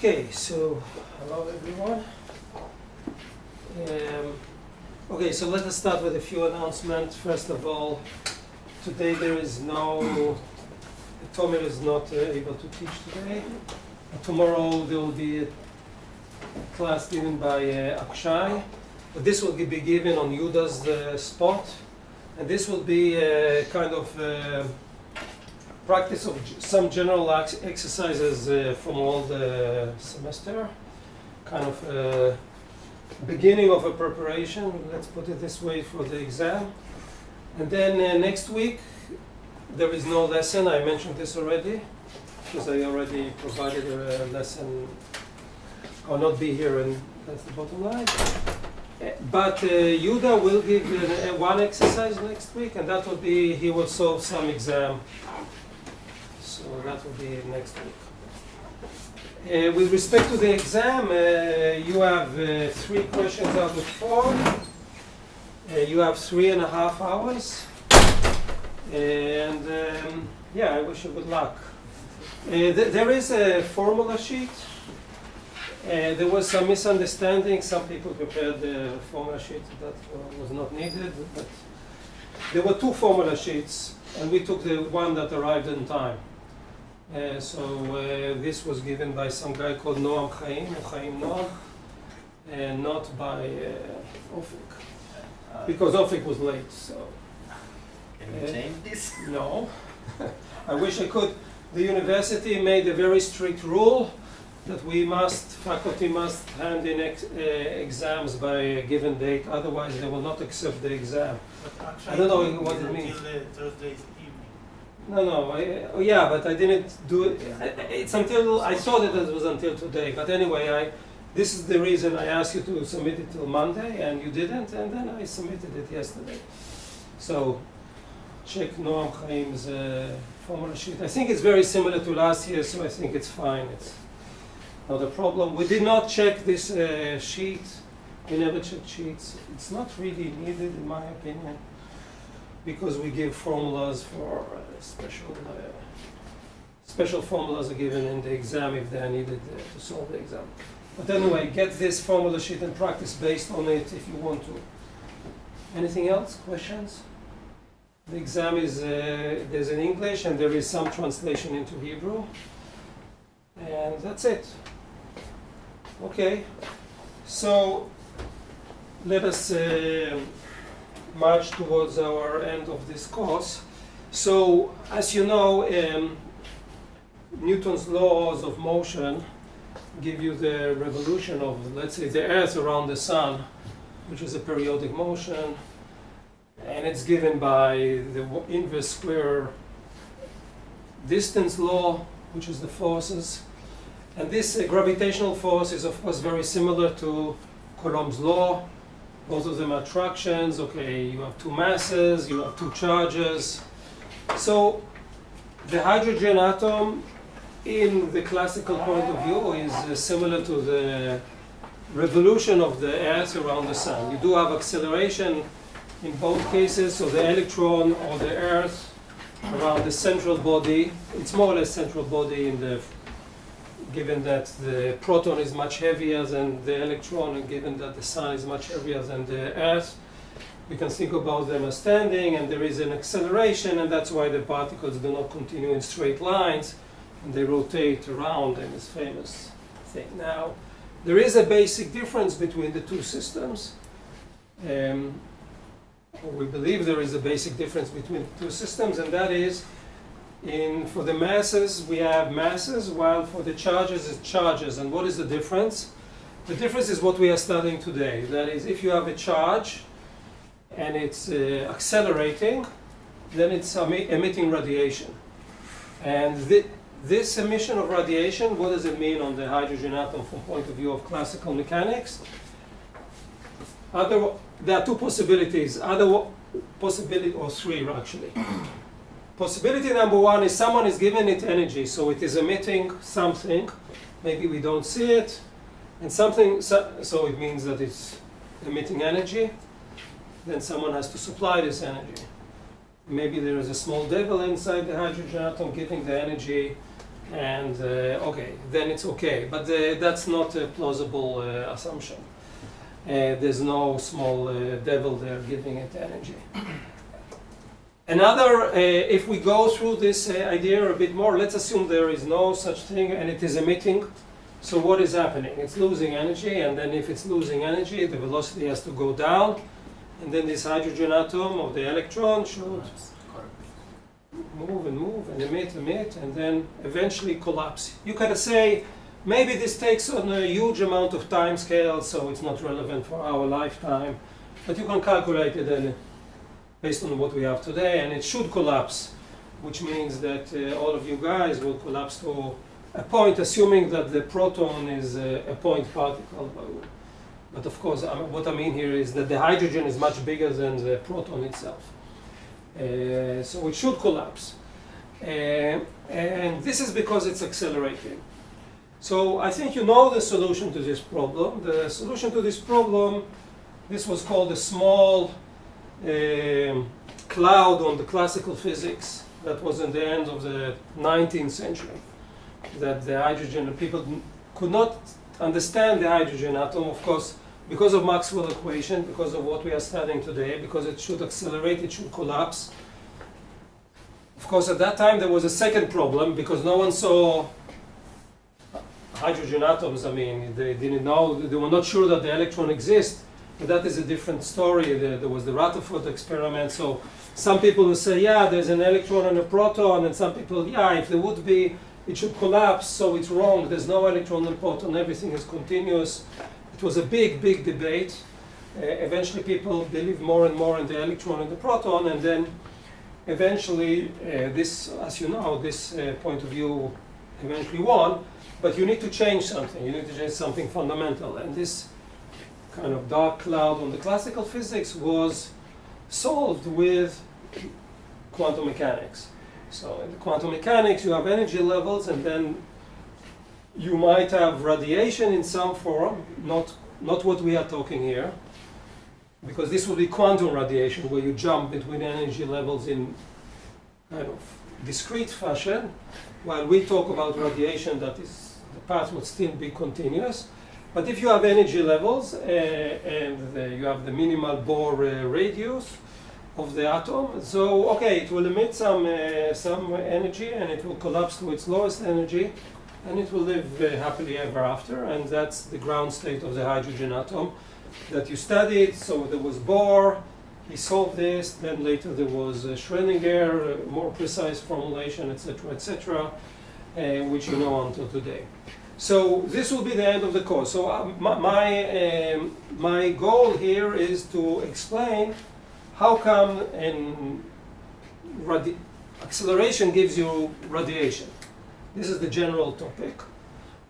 Okay, so hello everyone. Okay, so let us start with a few announcements. First of all, today there is no, Tomer is not able to teach today. Tomorrow there will be a class given by Akshay, but this will be given on Yuda's spot, and this will be a kind of practice of some general exercises from all the semester, kind of beginning of a preparation, let's put it this way, for the exam. And then next week there is no lesson. I mentioned this already because I already provided a lesson. I'll not be here, and that's the bottom line. But Yuda will give one exercise next week, and that will be, he will solve some exam. So that will be next week. With respect to the exam, you have 3 questions out of 4. You have 3.5 hours. And yeah, I wish you good luck. There is a formula sheet. There was some misunderstanding. Some people prepared the formula sheet that was not needed. But there were 2 formula sheets, and we took the one that arrived in time. So this was given by some guy called Noam Chaim, or Chaim Noam, and not by Ofik, because Ofik was late. So can you change this? No. I wish I could. The university made a very strict rule that faculty must hand in exams by a given date, otherwise they will not accept the exam. I don't know what it means. Until Thursday evening. No, yeah, but I didn't do it. It's until, I thought that it was until today. But anyway, this is the reason I asked you to submit it till Monday, and you didn't, and then I submitted it yesterday. So check Noam Chaim's formula sheet. I think it's very similar to last year, so I think it's fine. It's not a problem. We did not check this sheet. We never check sheets. It's not really needed, in my opinion, because we give formulas for special formulas are given in the exam if they are needed to solve the exam. But anyway, get this formula sheet and practice based on it if you want to. Anything else? Questions? The exam is there's in English, and there is some translation into Hebrew, and that's it. Okay, so let us march towards our end of this course. So, as you know, Newton's laws of motion give you the revolution of, let's say, the Earth around the Sun, which is a periodic motion, and it's given by the inverse square distance law, which is the forces. And this gravitational force is, of course, very similar to Coulomb's law. Both of them are attractions. Okay, you have 2 masses, you have 2 charges. So the hydrogen atom, in the classical point of view, is similar to the revolution of the Earth around the Sun. You do have acceleration in both cases, so the electron or the Earth around the central body. It's more or less central body given that the proton is much heavier than the electron, and given that the Sun is much heavier than the Earth, we can think about them as standing, and there is an acceleration, and that's why the particles do not continue in straight lines, and they rotate around in this famous thing. Now, there is a basic difference between the 2 systems. We believe there is a basic difference between the 2 systems, and that is, for the masses, we have masses, while for the charges, it's charges. And what is the difference? The difference is what we are studying today. That is, if you have a charge and it's accelerating, then it's emitting radiation. And this emission of radiation, what does it mean on the hydrogen atom from point of view of classical mechanics? There are 2 possibilities. Possibility, or 3 actually. Possibility number 1 is someone is giving it energy, so it is emitting something. Maybe we don't see it, and something. So it means that it's emitting energy. Then someone has to supply this energy. Maybe there is a small devil inside the hydrogen atom giving the energy, and okay, then it's okay. But that's not a plausible assumption. There's no small devil there giving it energy. Another, if we go through this idea a bit more, let's assume there is no such thing and it is emitting. So what is happening? It's losing energy, and then if it's losing energy, the velocity has to go down, and then this hydrogen atom or the electron should move and emit, and then eventually collapse. You can say, maybe this takes on a huge amount of time scale, so it's not relevant for our lifetime, but you can calculate it based on what we have today, and it should collapse, which means that all of you guys will collapse to a point, assuming that the proton is a point particle. But of course, what I mean here is that the hydrogen is much bigger than the proton itself. So it should collapse. And this is because it's accelerating. So I think you know the solution to this problem. The solution to this problem, this was called a small cloud on the classical physics that was in the end of the 19th century. That the hydrogen, people could not understand the hydrogen atom, of course, because of Maxwell's equation, because of what we are studying today, because it should accelerate, it should collapse. Of course, at that time there was a second problem, because no one saw hydrogen atoms. I mean, they didn't know, they were not sure that the electron exists. But that is a different story. There was the Rutherford experiment. So some people will say, yeah, there's an electron and a proton, and some people, yeah, if there would be, it should collapse, so it's wrong. There's no electron and proton, everything is continuous. It was a big, big debate. Eventually people believed more and more in the electron and the proton, and then eventually this, as you know, this point of view eventually won. But you need to change something. You need to change something fundamental. And this kind of dark cloud on the classical physics was solved with quantum mechanics. So in the quantum mechanics, you have energy levels, and then you might have radiation in some form, not what we are talking here, because this will be quantum radiation, where you jump between energy levels in kind of discrete fashion, while we talk about radiation that is, the path would still be continuous. But if you have energy levels and you have the minimal Bohr radius of the atom, so okay, it will emit some energy, and it will collapse to its lowest energy, and it will live happily ever after. And that's the ground state of the hydrogen atom that you studied. So there was Bohr, he solved this. Then later there was Schrödinger, more precise formulation, etc., which you know until today. So this will be the end of the course. So my goal here is to explain how come acceleration gives you radiation. This is the general topic.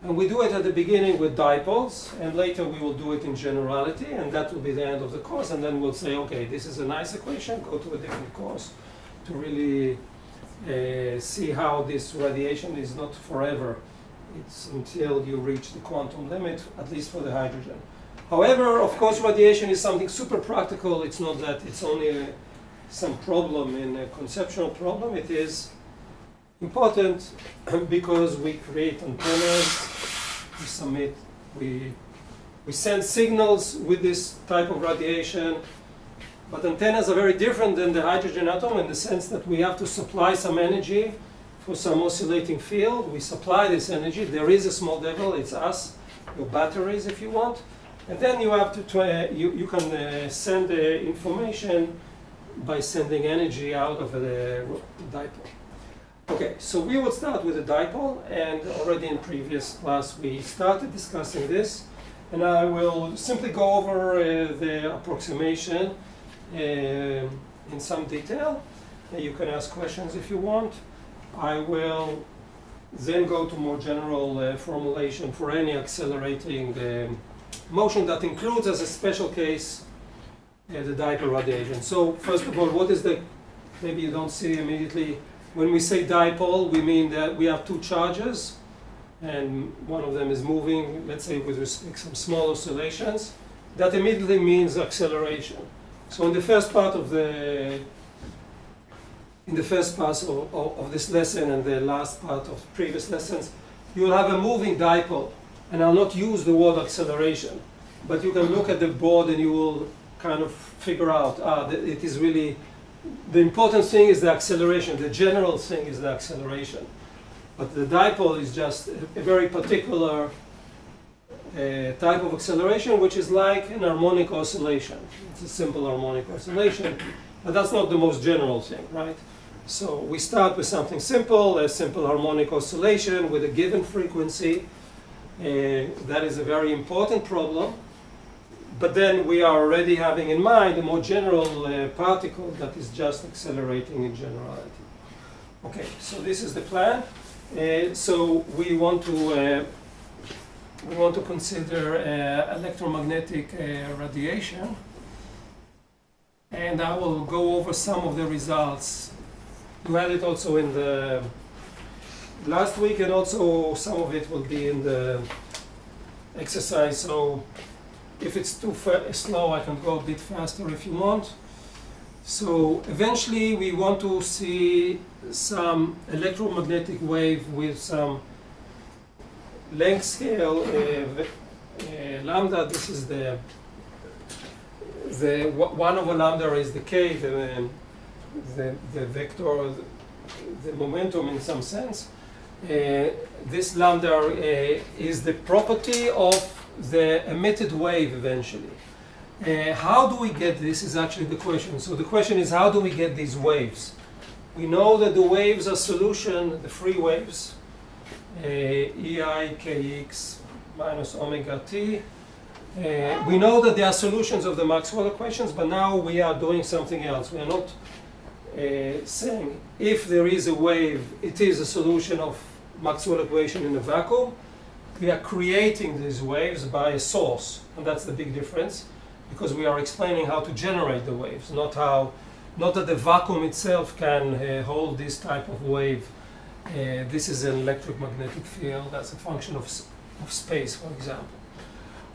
And we do it at the beginning with dipoles, and later we will do it in generality, and that will be the end of the course. And then we'll say, okay, this is a nice equation, go to a different course to really see how this radiation is not forever. It's until you reach the quantum limit, at least for the hydrogen. However, of course, radiation is something super practical. It's not that it's only some problem in a conceptual problem. It is important because we create antennas, we send signals with this type of radiation. But antennas are very different than the hydrogen atom in the sense that we have to supply some energy for some oscillating field. We supply this energy. There is a small devil, it's us, your batteries if you want. And then you have to you can send information by sending energy out of the dipole. Okay, so we will start with a dipole, and already in previous class we started discussing this, and I will simply go over the approximation in some detail. You can ask questions if you want. I will then go to more general formulation for any accelerating motion that includes, as a special case, the dipole radiation. So first of all, what is the, maybe you don't see immediately, when we say dipole, we mean that we have two charges, and one of them is moving, let's say with respect to some small oscillations. That immediately means acceleration. So in the first part of the in the first part of this lesson and the last part of previous lessons, you will have a moving dipole. And I'll not use the word acceleration, but you can look at the board and you will kind of figure out, it is really, the important thing is the acceleration. The general thing is the acceleration. But the dipole is just a very particular type of acceleration, which is like an harmonic oscillation. It's a simple harmonic oscillation, but that's not the most general thing, right? So we start with something simple, a simple harmonic oscillation with a given frequency. That is a very important problem. But then we are already having in mind a more general particle that is just accelerating in generality. Okay, so this is the plan. So we want to consider electromagnetic radiation, and I will go over some of the results. You had it also in the last week, and also some of it will be in the exercise. So if it's too slow, I can go a bit faster if you want. So eventually we want to see some electromagnetic wave with some length scale lambda. This is the 1 over lambda is the k, the vector, the momentum in some sense. This lambda is the property of the emitted wave eventually. How do we get this is actually the question. So the question is, how do we get these waves? We know that the waves are solution, the free waves, EI kx minus omega t. We know that they are solutions of the Maxwell equations, but now we are doing something else. We are not saying if there is a wave, it is a solution of Maxwell equation in a vacuum. We are creating these waves by a source, and that's the big difference, because we are explaining how to generate the waves, not that the vacuum itself can hold this type of wave. This is an electric magnetic field. That's a function of space, for example.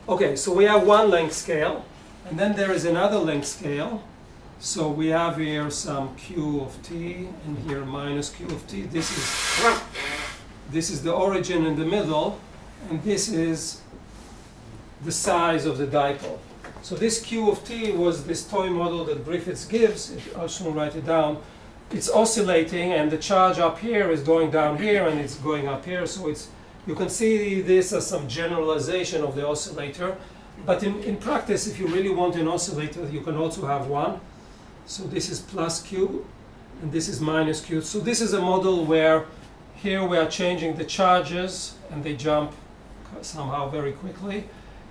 Okay, so we have one length scale, and then there is another length scale. So we have here some q of t, and here minus q of t. This is the origin in the middle, and this is the size of the dipole. So this q of t was this toy model that Griffiths gives. I'll soon write it down. It's oscillating, and the charge up here is going down here, and it's going up here. So you can see this as some generalization of the oscillator. But in practice, if you really want an oscillator, you can also have one. So this is plus q, and this is minus q. So this is a model where here we are changing the charges, and they jump somehow very quickly.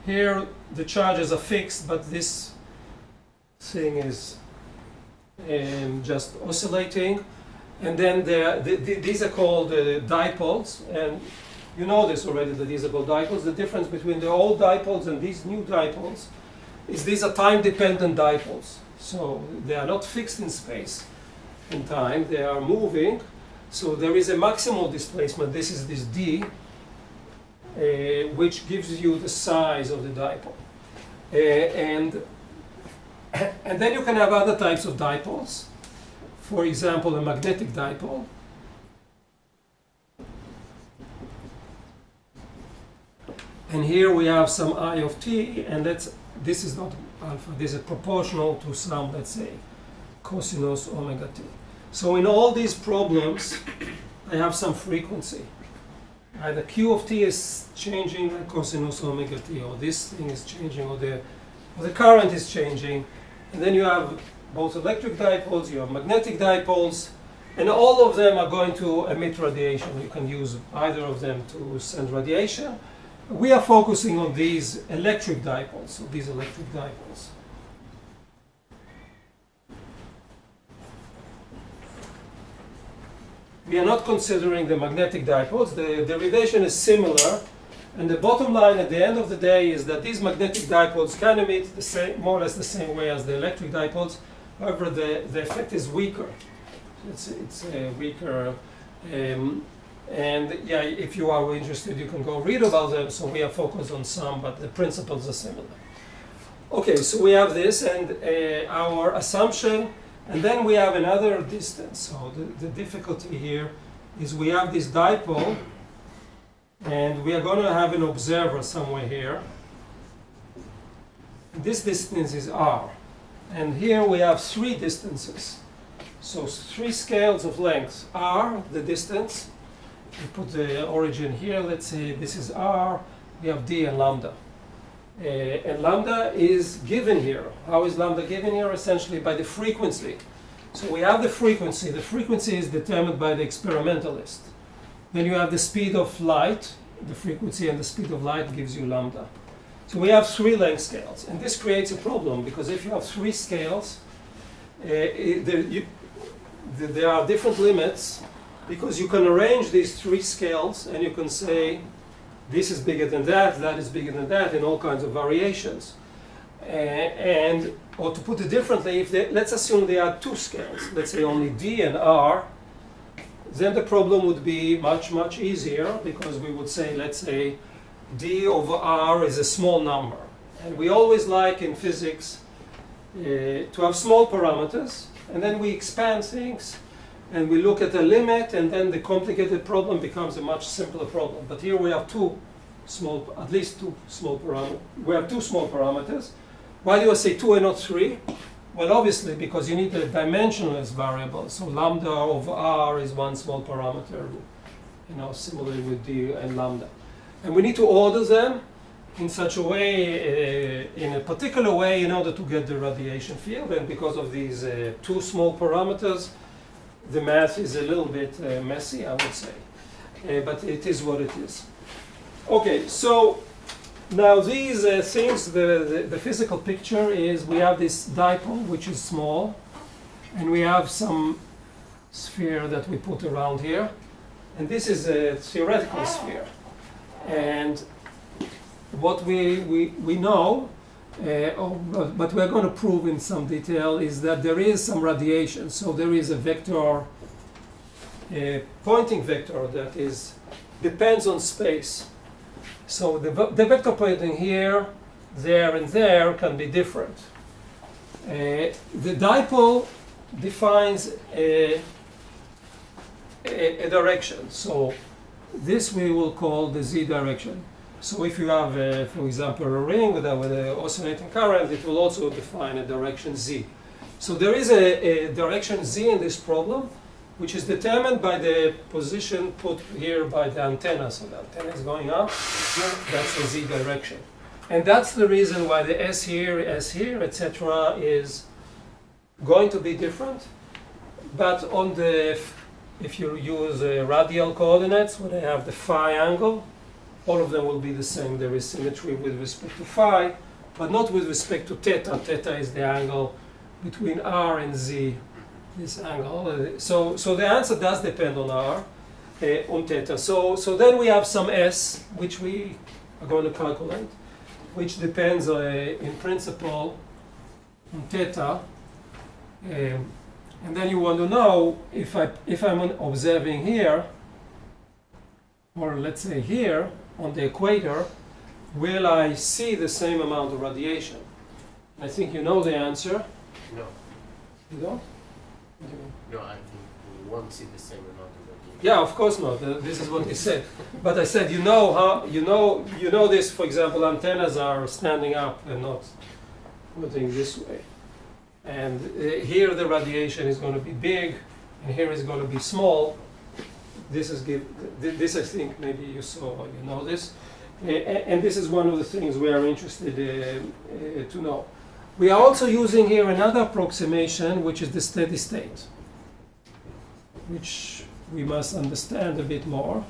Here the charges are fixed, but this thing is just oscillating. And then these are called dipoles, and you know this already, that these are called dipoles. The difference between the old dipoles and these new dipoles is these are time-dependent dipoles. So they are not fixed in space and time, they are moving. So there is a maximal displacement, this is this d, which gives you the size of the dipole. And then you can have other types of dipoles. For example, a magnetic dipole. And here we have some I of t, and this is not alpha, this is proportional to some, let's say, cosinus omega t. So in all these problems, I have some frequency. Either q of t is changing like cosinus omega t, or this thing is changing, or the current is changing. And then you have both electric dipoles, you have magnetic dipoles, and all of them are going to emit radiation. You can use either of them to send radiation. We are focusing on these electric dipoles, so these electric dipoles. We are not considering the magnetic dipoles. The derivation is similar, and the bottom line at the end of the day is that these magnetic dipoles can emit the same, more or less the same way as the electric dipoles. However, the effect is weaker. It's weaker. And yeah, if you are interested, you can go read about them. So we are focused on some, but the principles are similar. Okay, so we have this, and our assumption And then we have another distance. So the difficulty here is we have this dipole, and we are going to have an observer somewhere here. This distance is r. And here we have three distances. So three scales of length. R, the distance. We put the origin here. Let's say this is r. We have d and lambda. And lambda is given here. How is lambda given here? Essentially by the frequency. So we have the frequency. The frequency is determined by the experimentalist. Then you have the speed of light. The frequency and the speed of light gives you lambda. So we have three length scales. And this creates a problem, because if you have three scales, there are different limits, because you can arrange these three scales and you can say this is bigger than that is bigger than that, in all kinds of variations. Or to put it differently, let's assume there are two scales, let's say only D and R, then the problem would be much, much easier, because we would say, let's say, D over R is a small number. And we always like in physics to have small parameters, and then we expand things, and we look at the limit, and then the complicated problem becomes a much simpler problem. But here we have at least two small parameters. We have two small parameters. Why do I say two and not three? Well, obviously, because you need a dimensionless variable. So lambda over R is one small parameter, similarly with D and lambda. And we need to order them in such a way, in a particular way, in order to get the radiation field. And because of these two small parameters, the math is a little bit messy, I would say. But it is what it is. Okay, so now these things, the physical picture is we have this dipole, which is small, and we have some sphere that we put around here. And this is a theoretical sphere. And what we know, but we're going to prove in some detail, is that there is some radiation. So there is a vector, a pointing vector that depends on space. So the vector pointing here, there, and there can be different. The dipole defines a direction. So this we will call the z direction. So if you have, for example, a ring with an oscillating current, it will also define a direction z. So there is a direction z in this problem, which is determined by the position put here by the antenna. So the antenna is going up, that's the z direction. And that's the reason why the s here, etc. is going to be different. But if you use radial coordinates, where they have the phi angle, all of them will be the same. There is symmetry with respect to phi, but not with respect to theta. Theta is the angle between r and z, this angle. So the answer does depend on r, on theta. So then we have some s, which we are going to calculate, which depends in principle on theta. And then you want to know if I'm observing here, or let's say here on the equator, will I see the same amount of radiation? I think you know the answer. No. You don't? No, I think we won't see the same amount of radiation. Yeah, of course not. This is what he said. But I said, you know this. For example, antennas are standing up and not moving this way. And here the radiation is going to be big, and here is going to be small. This I think maybe you saw, you know this. And this is one of the things we are interested to know. We are also using here another approximation, which is the steady state, which we must understand a bit more.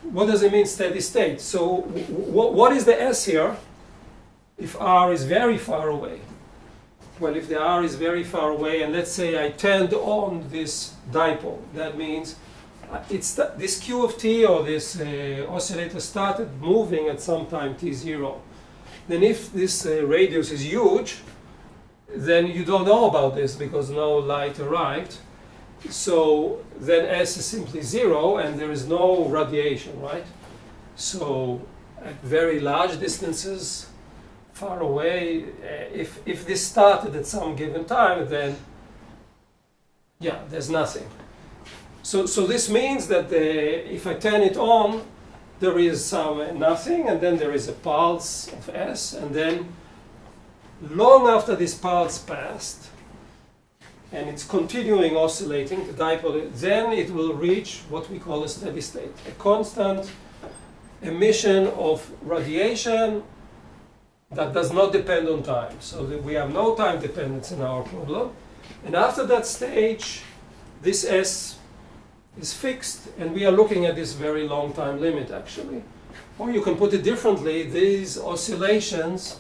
What does it mean, steady state? So what is the S here if R is very far away? Well, if the R is very far away, and let's say I turned on this dipole, that means this Q of t, or this oscillator, started moving at some time t0. Then if this radius is huge, then you don't know about this because no light arrived. So then S is simply 0 and there is no radiation, right? So at very large distances, far away, if this started at some given time, then Yeah, there's nothing. So this means that if I turn it on, there is some nothing, and then there is a pulse of S, and then long after this pulse passed, and it's continuing oscillating, the dipole, then it will reach what we call a steady state, a constant emission of radiation that does not depend on time. So that we have no time dependence in our problem. And after that stage, this S is fixed, and we are looking at this very long time limit, actually. Or you can put it differently, these oscillations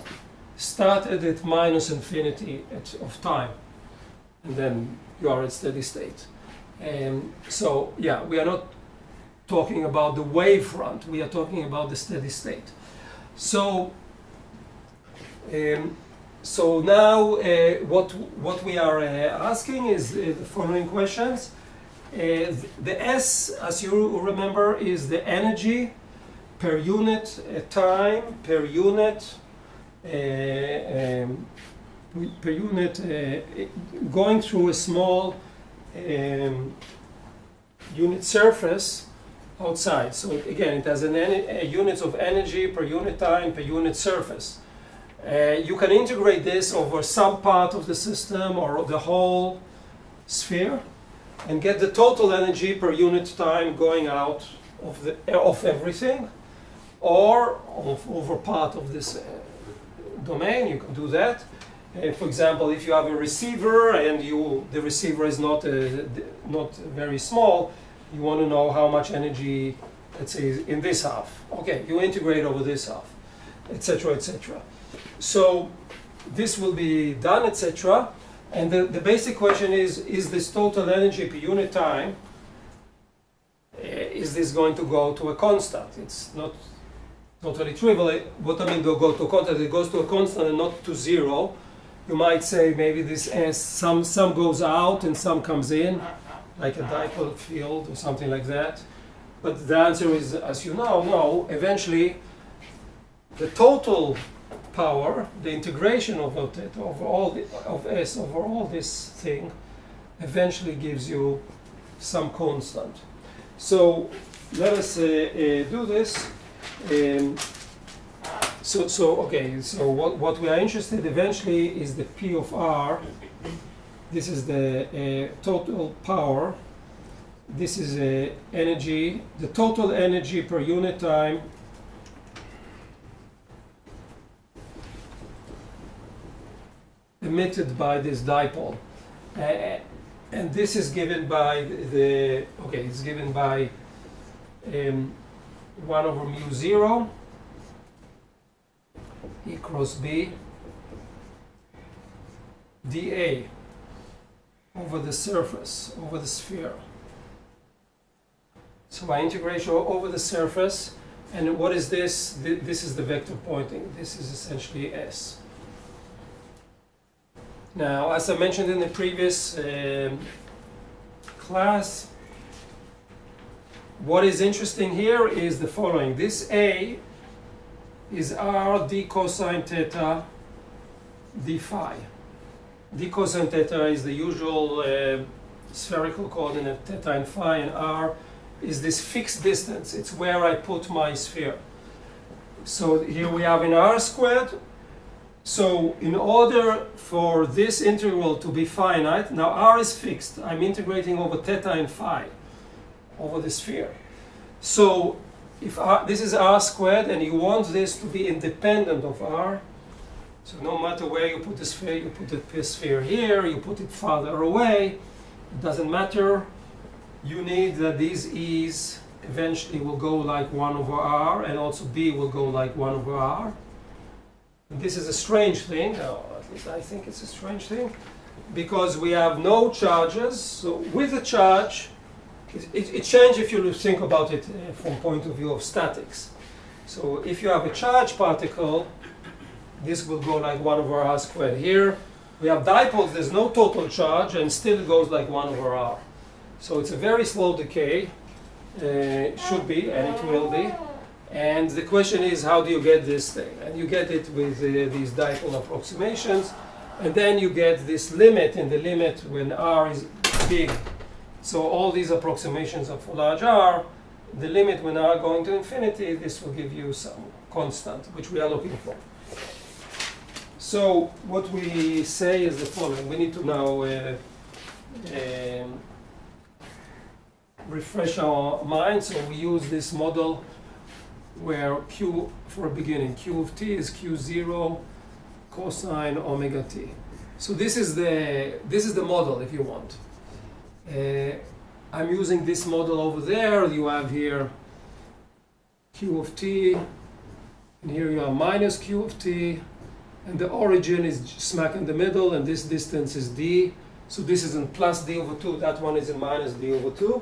started at minus infinity of time, and then you are at steady state. And so, yeah, we are not talking about the wave front, we are talking about the steady state. So, so now what we are asking is the following questions. The S, as you remember, is the energy per unit time, per unit going through a small unit surface outside. So again, it has units of energy per unit time, per unit surface. You can integrate this over some part of the system or the whole sphere, and get the total energy per unit time going out of everything, or over part of this domain. You can do that. For example, if you have a receiver and the receiver is not very small, you want to know how much energy, let's say, in this half. Okay, you integrate over this half, etc., etc. So this will be done, etc. And the basic question is this total energy per unit time, is this going to go to a constant? It's not totally trivial. What I mean to go to a constant, it goes to a constant and not to zero. You might say maybe this S, some goes out and some comes in, like a dipole field or something like that. But the answer is, as you know, no, eventually the total power, the integration of S over all this thing, eventually gives you some constant. So let us do this. So what we are interested eventually is the P of R. This is the total power. This is energy, the total energy per unit time emitted by this dipole, and this is given by it's given by 1 over mu 0 E cross B dA over the surface, over the sphere. So by integration over the surface, and what is this? This is the vector pointing. This is essentially S. Now, as I mentioned in the previous class, what is interesting here is the following. This A is R d cosine theta d phi. D cosine theta is the usual spherical coordinate theta and phi, and R is this fixed distance. It's where I put my sphere. So here we have in R squared. So in order for this integral to be finite, now R is fixed. I'm integrating over theta and phi over the sphere. So if this is R squared and you want this to be independent of R, so no matter where you put the sphere, you put the sphere here, you put it farther away, it doesn't matter. You need that these E's eventually will go like 1 over R, and also B will go like 1 over R. And this is a strange thing, or at least I think it's a strange thing, because we have no charges. So with a charge, it changes if you think about it from point of view of statics. So if you have a charged particle, this will go like 1 over R squared. Here we have dipoles, there's no total charge, and still it goes like 1 over R. So it's a very slow decay, should be, and it will be. And the question is, how do you get this thing? And you get it with these dipole approximations, and then you get this limit in the limit when R is big. So all these approximations are for large R. The limit when R going to infinity, this will give you some constant, which we are looking for. So what we say is the following. We need to now refresh our mind. So we use this model where Q, for a beginning, Q of t is Q0 cosine omega t. So this is the model, if you want. I'm using this model over there. You have here Q of t, and here you have minus Q of t, and the origin is smack in the middle, and this distance is d. So this is in plus d over 2, that one is in minus d over 2.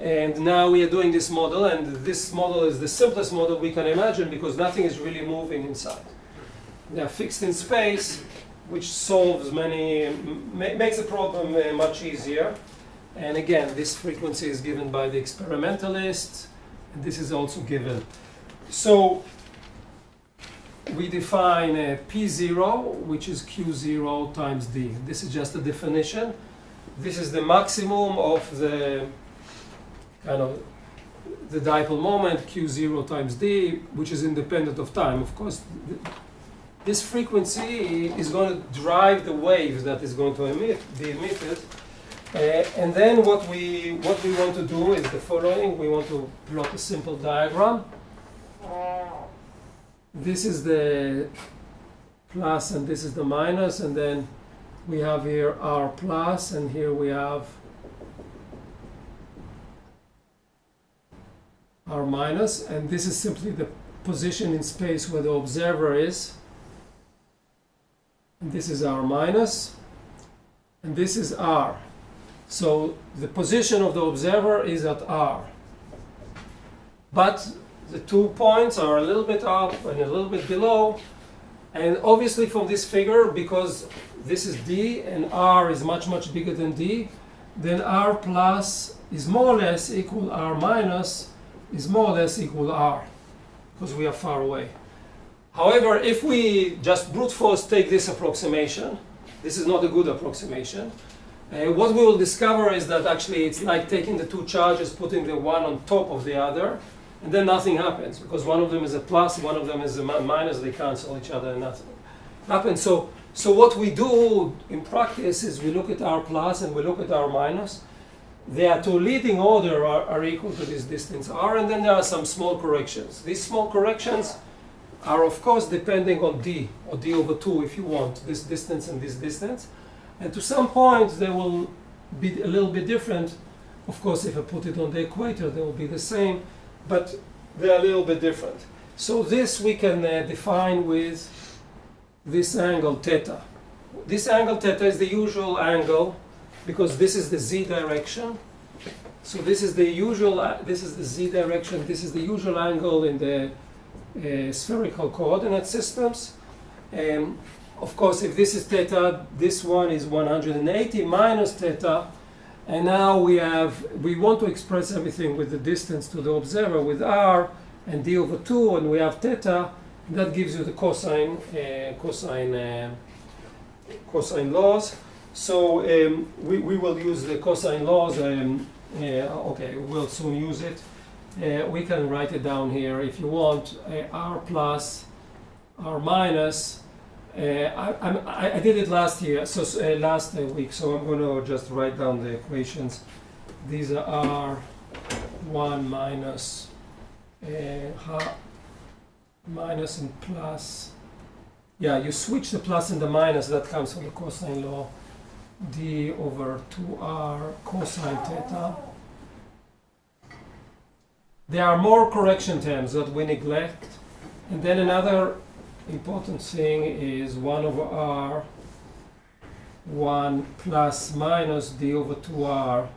And now we are doing this model, and this model is the simplest model we can imagine because nothing is really moving inside. They are fixed in space, which solves makes the problem much easier. And again, this frequency is given by the experimentalist, and this is also given. So we define P0, which is Q0 times D. This is just a definition. This is the maximum of the kind of the dipole moment, Q0 times D, which is independent of time. Of course, this frequency is going to drive the wave that is going to be emitted. And then what we want to do is the following. We want to plot a simple diagram. This is the plus and this is the minus, and then we have here R plus, and here we have R minus, and this is simply the position in space where the observer is. And this is R minus, and this is R. So the position of the observer is at R. But the 2 points are a little bit up and a little bit below. And obviously from this figure, because this is D and R is much, much bigger than D, then R plus is more or less equal R minus is more or less equal R, because we are far away. However, if we just brute force take this approximation, this is not a good approximation. What we will discover is that actually it's like taking the two charges, putting the one on top of the other, and then nothing happens, because one of them is a plus, one of them is a minus, they cancel each other and nothing happens. So what we do in practice is we look at R plus and we look at R minus. Their two leading order are equal to this distance R, and then there are some small corrections. These small corrections are of course depending on D, or D over 2 if you want, this distance and this distance. And to some point they will be a little bit different. Of course, if I put it on the equator, they will be the same, but they're a little bit different. So this we can define with this angle theta. This angle theta is the usual angle because this is the z direction. So this is the usual, this is the z direction, this is the usual angle in the spherical coordinate systems. Of course, if this is theta, this one is 180 minus theta. And now we want to express everything with the distance to the observer with R and D over 2, and we have theta. That gives you the cosine laws. So we will use the cosine laws. Okay, we'll soon use it. We can write it down here if you want. R plus, R minus. I did it last year, so last week. So I'm going to just write down the equations. These are R1 minus minus and plus. Yeah, you switch the plus and the minus. That comes from the cosine law. D over 2R cosine theta. There are more correction terms that we neglect. And then another important thing is 1 over R 1 plus minus D over 2R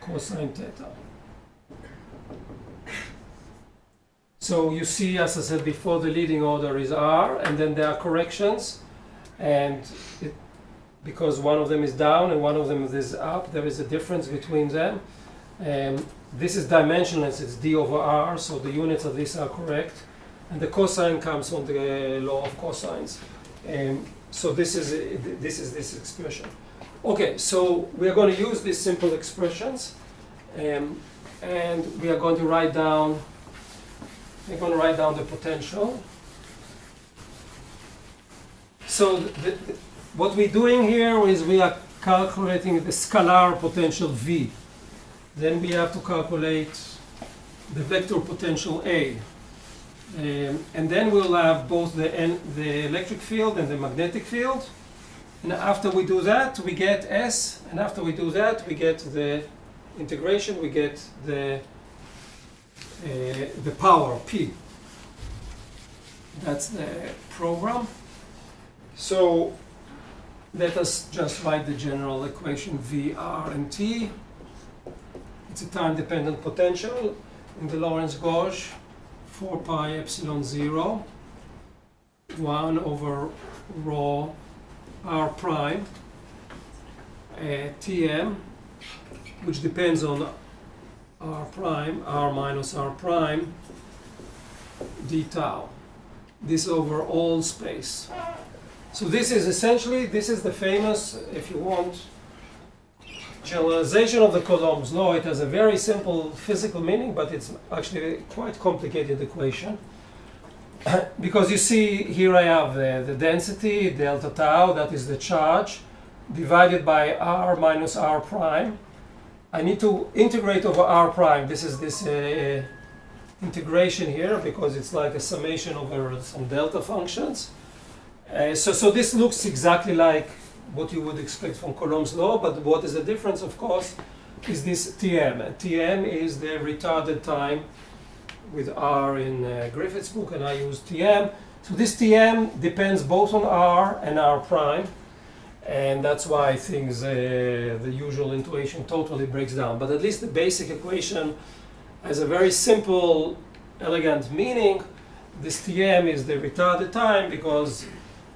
cosine theta. So you see, as I said before, the leading order is R, and then there are corrections, and because one of them is down and one of them is up, there is a difference between them. This is dimensionless, it's D over R, so the units of this are correct. And the cosine comes from the law of cosines. So this is this expression. Okay, so we are going to use these simple expressions, and we are going to write down. We're going to write down the potential. So what we're doing here is we are calculating the scalar potential V. Then we have to calculate the vector potential A. And then we'll have both the electric field and the magnetic field. And after we do that, we get S. And after we do that, we get the integration, we get the power, P. That's the program. So let us just write the general equation V, R, and T. It's a time-dependent potential in the Lorentz-Gauge, 4 pi epsilon 0, 1 over rho r prime, Tm, which depends on r prime, r minus r prime, d tau. This over all space. So this is essentially, this is the famous, if you want, generalization of the Coulomb's law. It has a very simple physical meaning, but it's actually a quite complicated equation. Because you see, here I have the density, delta tau, that is the charge, divided by r minus r prime. I need to integrate over r prime. This is this integration here, because it's like a summation over some delta functions. So this looks exactly like what you would expect from Coulomb's law, but what is the difference, of course, is this Tm. And Tm is the retarded time with R in Griffith's book, and I use Tm. So this Tm depends both on R and R prime, and that's why things, the usual intuition totally breaks down. But at least the basic equation has a very simple, elegant meaning. This Tm is the retarded time because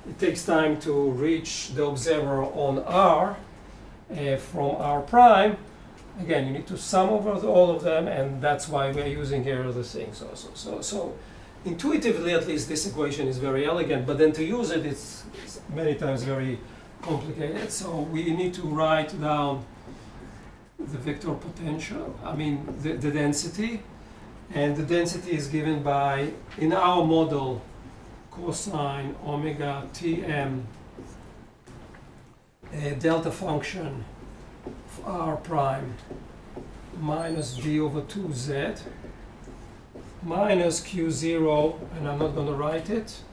it takes time to reach the observer on R from R prime. Again, you need to sum over all of them, and that's why we're using here the things also. So intuitively, at least, this equation is very elegant, but then to use it, it's many times very complicated. So we need to write down the vector potential, the density, and the density is given by, in our model, cosine omega Tm delta function of r prime minus d over 2z minus q0, and I'm not going to write it.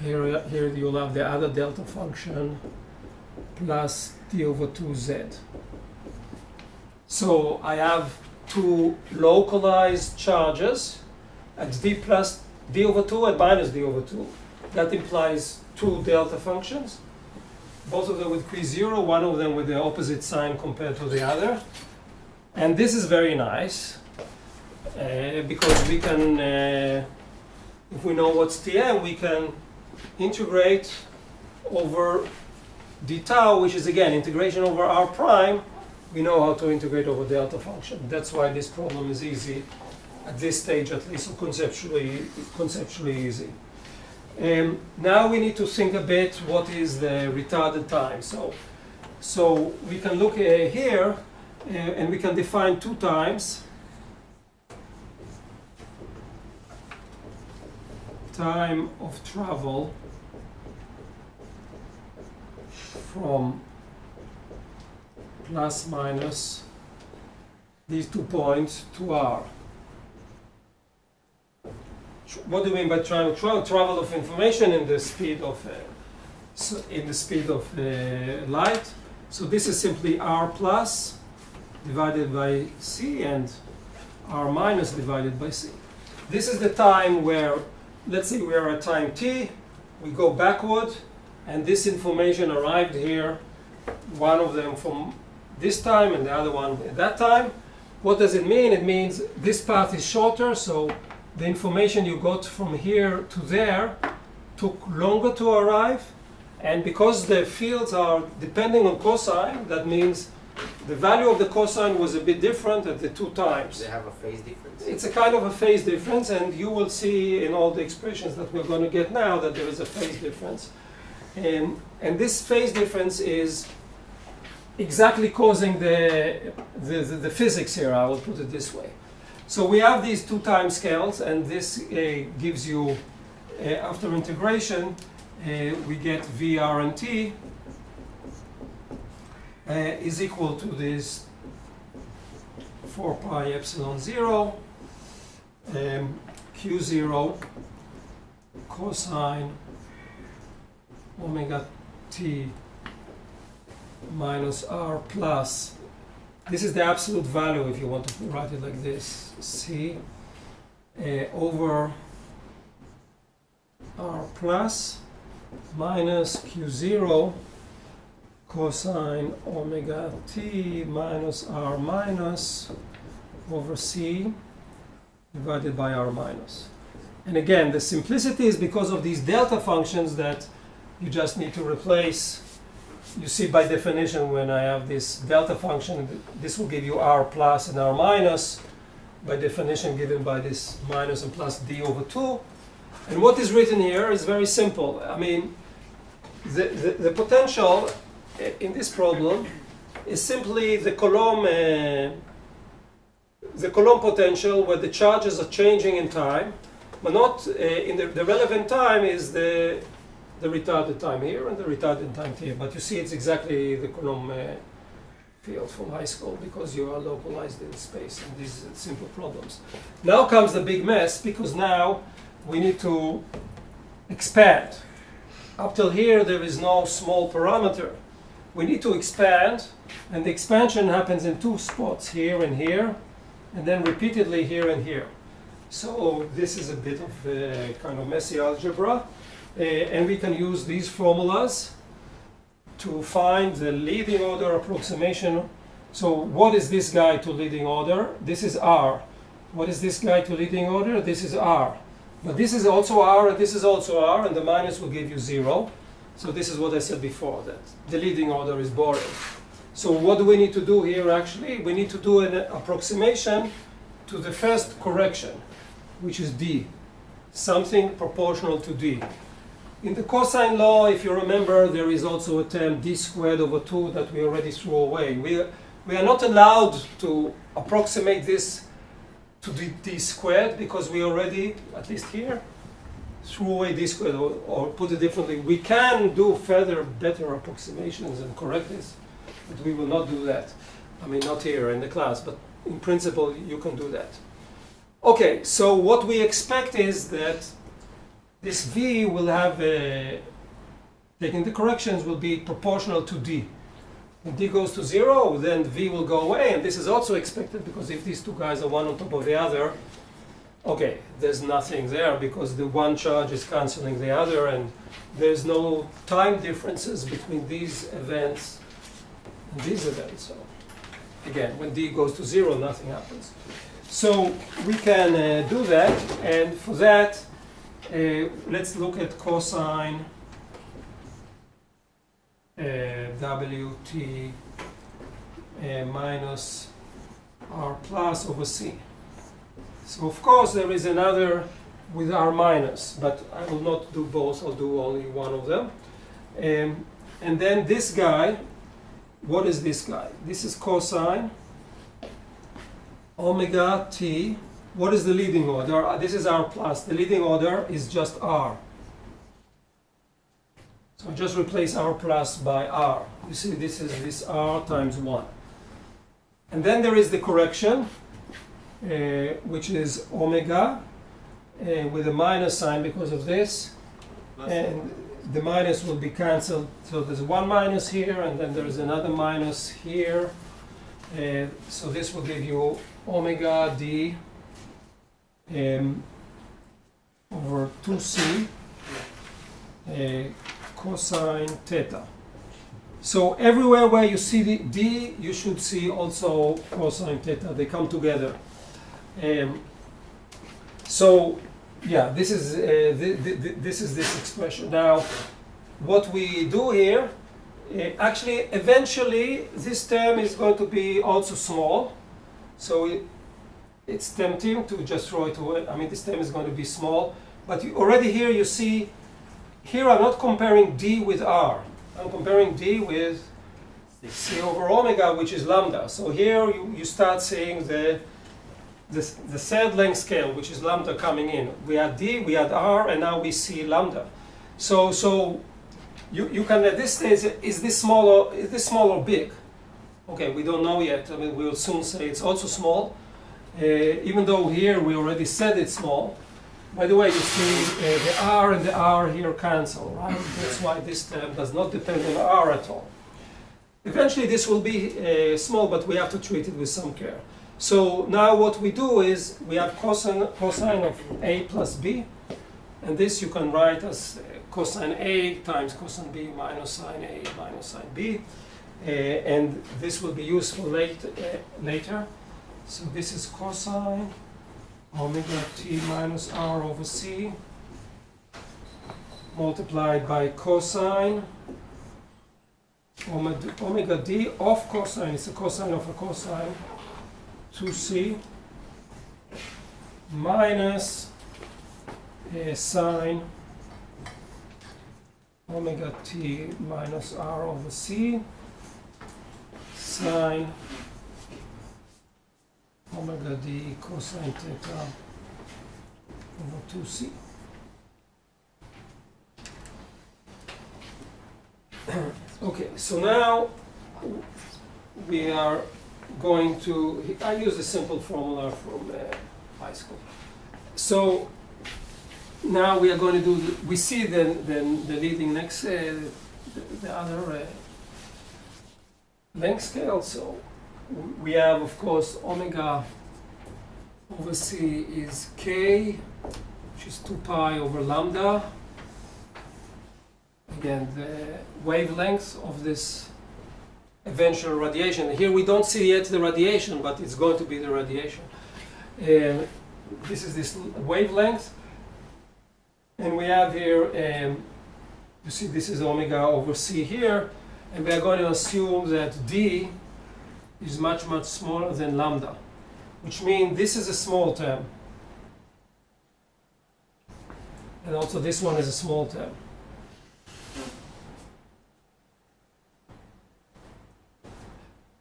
Here you'll have the other delta function plus d over 2z. So I have two localized charges at d plus d over 2 and minus d over 2. That implies two delta functions, both of them with q0, one of them with the opposite sign compared to the other. And this is very nice because we can, if we know what's Tm, we can integrate over d tau, which is again integration over r prime. We know how to integrate over delta function. That's why this problem is easy. At this stage, at least, conceptually easy. Now we need to think a bit what is the retarded time. So we can look here, and we can define two times. Time of travel from plus minus these 2 points to R. What do you mean by time? Travel of information in the speed of light. So this is simply r plus divided by c and r minus divided by c. This is the time where, let's say we are at time t, we go backward, and this information arrived here, one of them from this time and the other one at that time. What does it mean? It means this path is shorter, so the information you got from here to there took longer to arrive, and because the fields are depending on cosine, that means the value of the cosine was a bit different at the two times. They have a phase difference? It's a kind of a phase difference, and you will see in all the expressions that we're going to get now that there is a phase difference. And this phase difference is exactly causing the physics here, I will put it this way. So we have these two time scales, and this gives you, after integration, we get VR and T is equal to this 4 pi epsilon 0 Q0 cosine omega T minus R plus, this is the absolute value if you want to write it like this, C over R plus minus Q0 cosine omega T minus R minus over C divided by R minus. And again, the simplicity is because of these delta functions that you just need to replace. You see by definition when I have this delta function, this will give you R plus and R minus, by definition given by this minus and plus D over 2. And what is written here is very simple. I mean, the potential in this problem is simply the Coulomb potential where the charges are changing in time, but not in the relevant time is the retarded time here and the retarded time here. But you see it's exactly the Coulomb field from high school because you are localized in space and these simple problems. Now comes the big mess because now we need to expand. Up till here there is no small parameter. We need to expand, and the expansion happens in two spots, here and here, and then repeatedly here and here. So this is a bit of kind of messy algebra, and we can use these formulas to find the leading order approximation. So what is this guy to leading order? This is R. What is this guy to leading order? This is R. But this is also R, and this is also R, and the minus will give you 0. So this is what I said before, that the leading order is boring. So what do we need to do here actually? We need to do an approximation to the first correction, which is D, something proportional to D. In the cosine law, if you remember, there is also a term D squared over 2 that we already threw away. We are not allowed to approximate this to D squared because we already, at least here, threw away D squared, or put it differently, we can do further better approximations and correct this, but we will not do that. I mean, not here in the class, but in principle you can do that. Okay, so what we expect is that this V will have, taking the corrections, will be proportional to D. When D goes to 0, then V will go away, and this is also expected because if these two guys are one on top of the other, okay, there's nothing there because the one charge is canceling the other, and there's no time differences between these events and these events. So again, when D goes to 0, nothing happens. So we can do that, and for that, let's look at cosine WT minus R plus over C. So of course there is another with R minus, but I will not do both, I'll do only one of them. And then this guy, what is this guy? This is cosine omega T. What is the leading order? This is R plus. The leading order is just R. So just replace R plus by R. You see this is this R times 1. And then there is the correction, which is omega with a minus sign because of this, and the minus will be cancelled. So there's one minus here, and then there's another minus here. So this will give you omega D over 2C cosine theta. So everywhere where you see the D, you should see also cosine theta. They come together. So yeah, this is this expression. Now, what we do here, actually, eventually, this term is going to be also small. So it's tempting to just throw it away. I mean, this term is going to be small. But already here you see, here I'm not comparing D with R. I'm comparing D with C over omega, which is lambda. So here you start seeing the third length scale, which is lambda coming in. We had D, we had R, and now we see lambda. So you can at this stage, is this small or big? Okay, we don't know yet. I mean, we'll soon say it's also small. Even though here we already said it's small. By the way, you see the R and the R here cancel, right? That's why this term does not depend on R at all. Eventually this will be small, but we have to treat it with some care. So now what we do is we have cosine of A plus B, and this you can write as cosine A times cosine B minus sine A minus sine B, and this will be useful later. So this is cosine omega t minus r over c multiplied by cosine omega d of cosine, it's a cosine of a cosine, 2c minus sine omega t minus r over c sine omega d cosine theta over 2c. Okay, so now we are going to, I use a simple formula from high school. So now we are going to do, we see the leading next, the other length scale. So we have, of course, omega over c is k, which is 2 pi over lambda. Again, the wavelength of this eventual radiation. Here we don't see yet the radiation, but it's going to be the radiation. This is this wavelength. And we have here, you see this is omega over c here. And we are going to assume that d is much, much smaller than lambda, which means this is a small term. And also this one is a small term.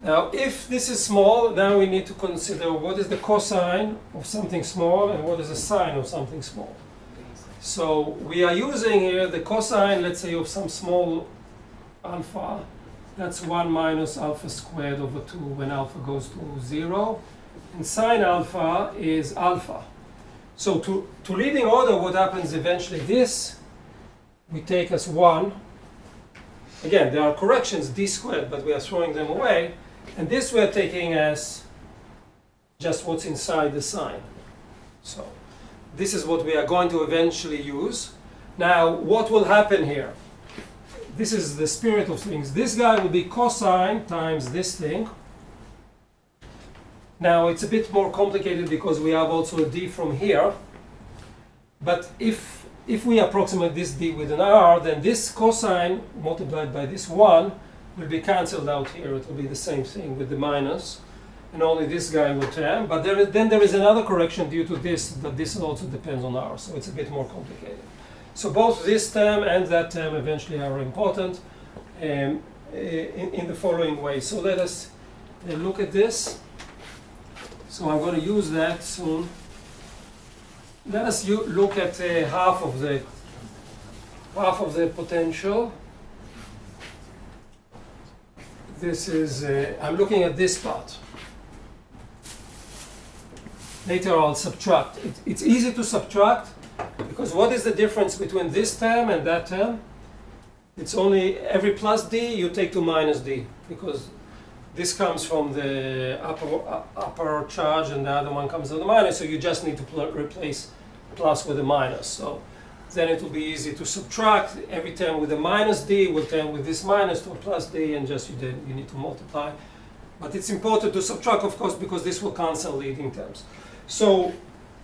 Now, if this is small, then we need to consider what is the cosine of something small and what is the sine of something small. So we are using here the cosine, let's say, of some small alpha. That's 1 minus alpha squared over 2 when alpha goes to 0. And sine alpha is alpha. So to leading order, what happens eventually, this we take as 1. Again, there are corrections, d squared, but we are throwing them away. And this we're taking as just what's inside the sine. So this is what we are going to eventually use. Now, what will happen here? This is the spirit of things. This guy will be cosine times this thing. Now, it's a bit more complicated because we have also a d from here. But if we approximate this d with an r, then this cosine multiplied by this 1 will be cancelled out here. It will be the same thing with the minus, and only this guy will term. But then there is another correction due to this, but this also depends on r, so it's a bit more complicated. So both this term and that term eventually are important in the following way. So let us look at this. So I'm going to use that soon. Let us look at half of the potential. This is, I'm looking at this part. Later I'll subtract. It's easy to subtract because what is the difference between this term and that term? It's only every plus d you take to minus d, because this comes from the upper charge and the other one comes from the minus, so you just need to replace plus with a minus. So then it will be easy to subtract. Every term with a minus d will turn with this minus to a plus d, and just you need to multiply. But it's important to subtract, of course, because this will cancel leading terms. So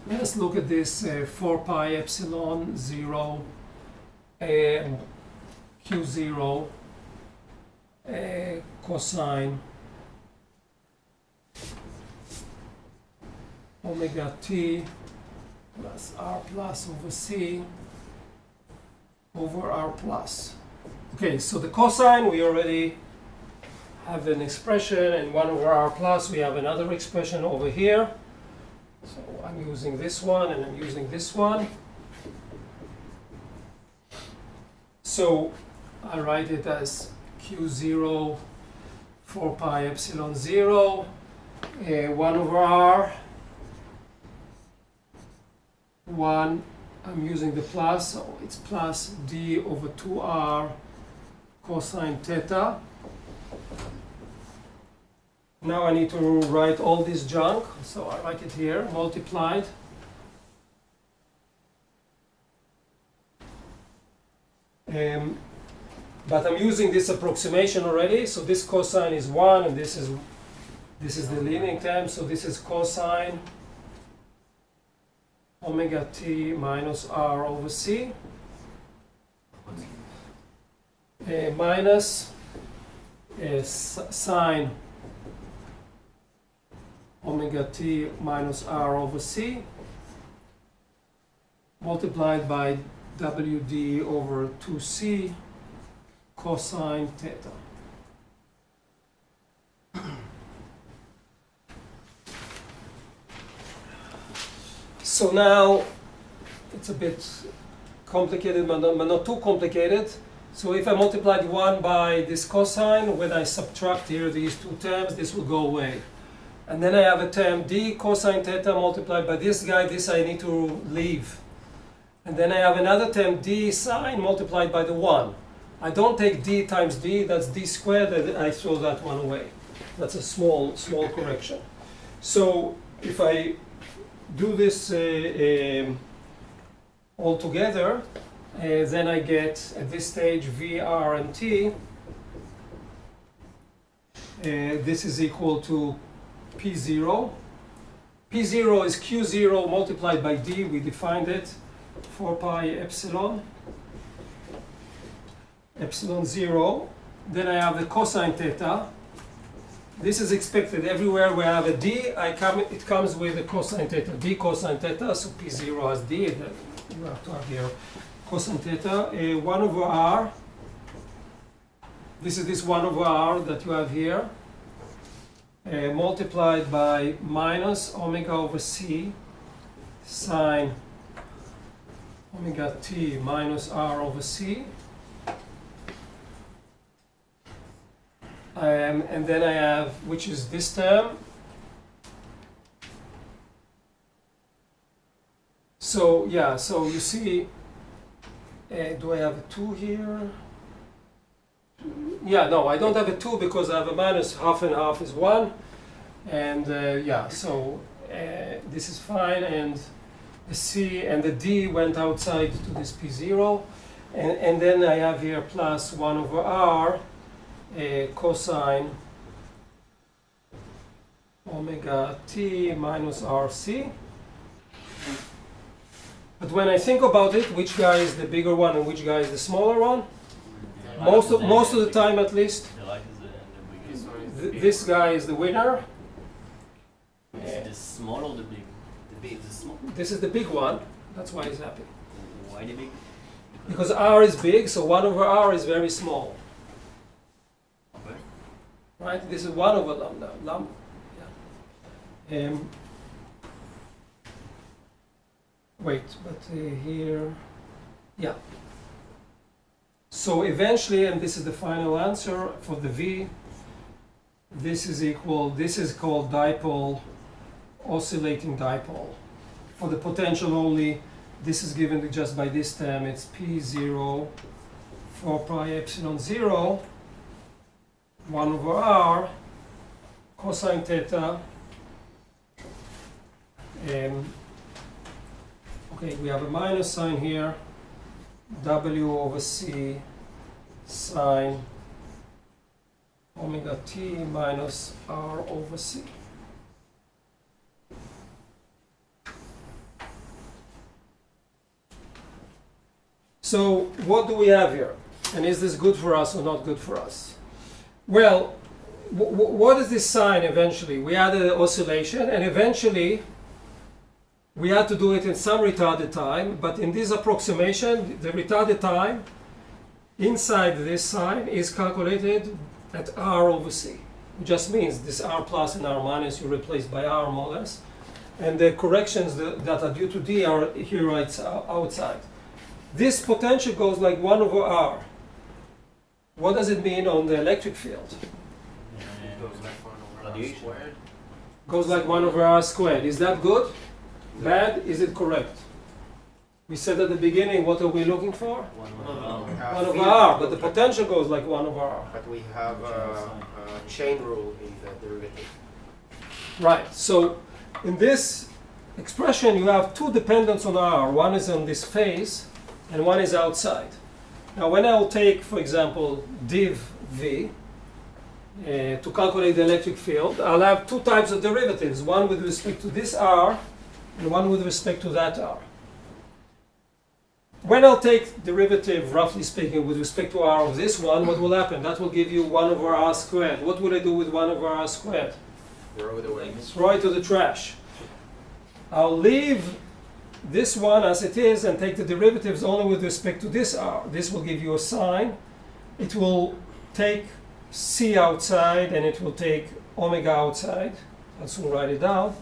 let us look at this 4 pi epsilon 0 q0 cosine omega t plus r plus over c over r plus. Okay, so the cosine we already have an expression, and 1 over r plus, we have another expression over here. So I'm using this one, and I'm using this one. So I write it as Q0 4 pi epsilon 0, 1 over r, 1, I'm using the plus, so it's plus d over 2r cosine theta. Now I need to write all this junk, so I write it here, multiplied. But I'm using this approximation already, so this cosine is 1, and this is the leading term, so this is cosine omega t minus r over c, minus sine omega t minus r over c, multiplied by wd over 2c cosine theta. So now it's a bit complicated, but not too complicated. So if I multiplied 1 by this cosine, when I subtract here these two terms, this will go away. And then I have a term d cosine theta multiplied by this guy. This I need to leave. And then I have another term d sine multiplied by the 1. I don't take d times d, that's d squared, and I throw that one away. That's a small correction. So if I do this all together, then I get, at this stage, v, r, and t. This is equal to p0. p0 is q0 multiplied by d, we defined it, 4 pi epsilon 0. Then I have the cosine theta. This is expected everywhere where I have a d, it comes with a cosine theta, d cosine theta, so p0 has d, then you have to have here cosine theta, 1 over r. This is this 1 over r that you have here, multiplied by minus omega over c sine omega t minus r over c. And then I have, which is this term. So yeah, so you see, do I have a 2 here? Yeah, no, I don't have a 2 because I have a minus, half and half is 1. And yeah, so this is fine, and the c and the d went outside to this p0. And then I have here plus 1 over r, cosine omega t minus rc. But when I think about it, which guy is the bigger one and which guy is the smaller one? Most of the time, at least, this guy is the winner. Is the small or the big? The big is the small. This is the big one. That's why he's happy. Why the big? Because r is big, so 1 over r is very small. Okay. Right? This is 1 over lambda. Yeah. Wait, but here, yeah. So eventually, and this is the final answer for the V, this is equal, this is called dipole, oscillating dipole. For the potential only, this is given just by this term, it's P0, 4 pi epsilon 0, 1 over r, cosine theta. Okay, we have a minus sign here, W over C sine omega t minus R over C. So what do we have here? And is this good for us or not good for us? Well, what is this sign eventually? We had an oscillation, and eventually we had to do it in some retarded time, but in this approximation, the retarded time inside this sign is calculated at R over C. It just means this R plus and R minus you replace by R more or less. And the corrections that are due to D are here right outside. This potential goes like 1 over R. What does it mean on the electric field? It goes like 1 over R Radiation. squared. Goes like 1 over R squared. Is that good? Bad? Is it correct? We said at the beginning, what are we looking for? 1 over R. 1 over R, but the potential goes like 1 over R. But we have a chain rule in the derivative. Right, so in this expression you have two dependents on R. One is on this phase and one is outside. Now when I'll take, for example, div V to calculate the electric field, I'll have two types of derivatives, one with respect to this R and one with respect to that R. When I'll take derivative, roughly speaking, with respect to R of this one, what will happen? That will give you 1 over R squared. What will I do with 1 over R squared? Throw it away. Throw it to the trash. I'll leave this one as it is and take the derivatives only with respect to this R. This will give you a sign. It will take C outside and it will take omega outside. I'll soon write it down.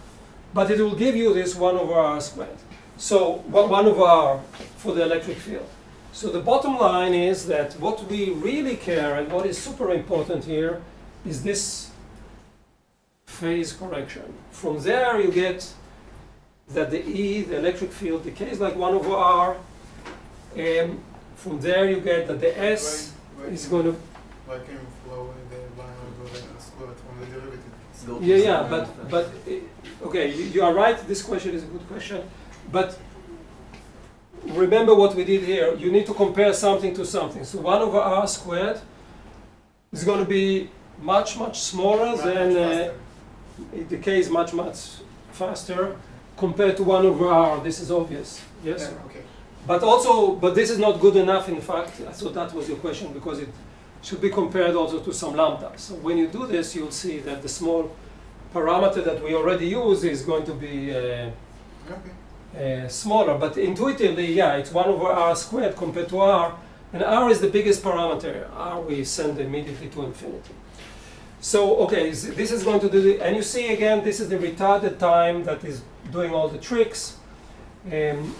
But it will give you this 1 over R squared. So 1 over R for the electric field. So the bottom line is that what we really care and what is super important here is this phase correction. From there you get that the E, the electric field, decays like 1 over R. And from there you get that the S is going to... Why can you flow in the line over the square from the derivative? Yeah, but okay, you are right. This question is a good question. But remember what we did here. You need to compare something to something. So 1 over R squared is going to be much, much smaller than it decays much, much faster compared to 1 over R. This is obvious. Yes? Yeah, okay. But this is not good enough, in fact. So that was your question, because it should be compared also to some lambda. So when you do this, you'll see that the small parameter that we already use is going to be smaller. But intuitively, yeah, it's 1 over R squared compared to R. And R is the biggest parameter. R we send immediately to infinity. So, okay, this is going to do the, and you see again, this is the retarded time that is doing all the tricks. And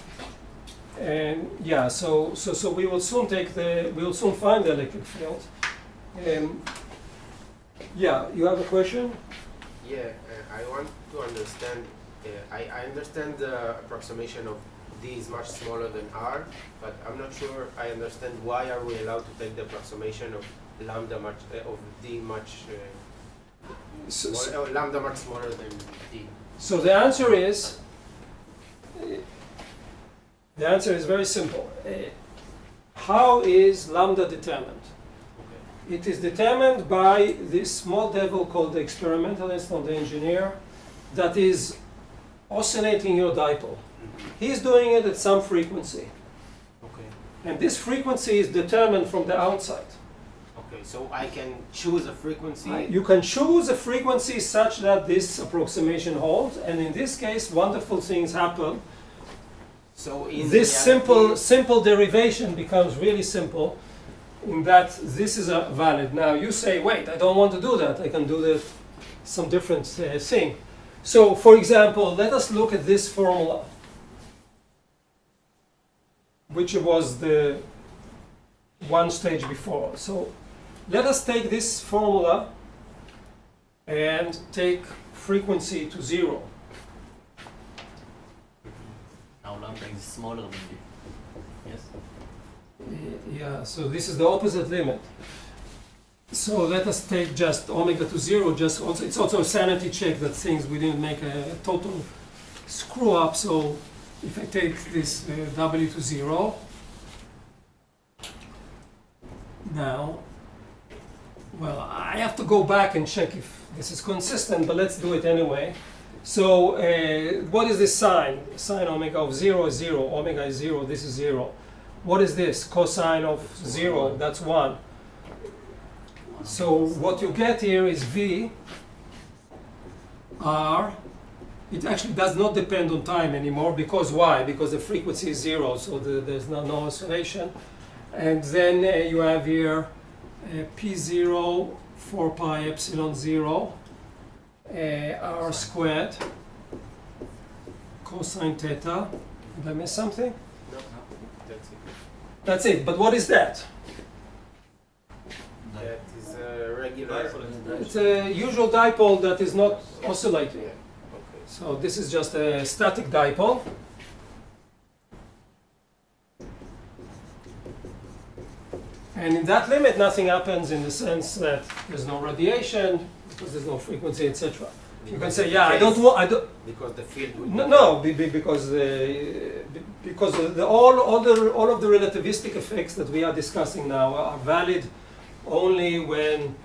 yeah, so we will soon find the electric field. Yeah, you have a question? Yeah, I want to understand. I understand the approximation of D is much smaller than R, but I'm not sure I understand why are we allowed to take the approximation of lambda much of D much lambda much smaller than D. So the answer is very simple. How is lambda determined? Okay. It is determined by this small devil called the experimentalist or the engineer that is oscillating your dipole. He's doing it at some frequency. Okay. And this frequency is determined from the outside. Okay, so I can choose a frequency. You can choose a frequency such that this approximation holds, and in this case, wonderful things happen. So in this reality, simple derivation becomes really simple, in that this is valid. Now you say, wait, I don't want to do that. I can do some different thing. So, for example, let us look at this formula, which was the one stage before. So, let us take this formula and take frequency to 0. Now lambda is smaller than D. Yes? Yeah, so this is the opposite limit. So let us take just omega to 0. It's also a sanity check that things we didn't make a total screw up. So if I take this W to 0, now, well, I have to go back and check if this is consistent, but let's do it anyway. So what is this sign? Sine omega of 0 is 0. Omega is 0. This is 0. What is this? Cosine of 0. That's 1. So what you get here is V, R. It actually does not depend on time anymore, because why? Because the frequency is 0, so there's no oscillation. And then you have here P0 4 pi epsilon 0 r squared cosine theta. Did I miss something? No, that's it. That's it. But what is that? That is a regular. It's a usual dipole that is not oscillating. Yeah. Okay. So this is just a static dipole. And in that limit, nothing happens in the sense that there's no radiation, because there's no frequency, etc. You can say, yeah, I don't want, I don't. Because the field would No, because all of the relativistic effects that we are discussing now are valid only when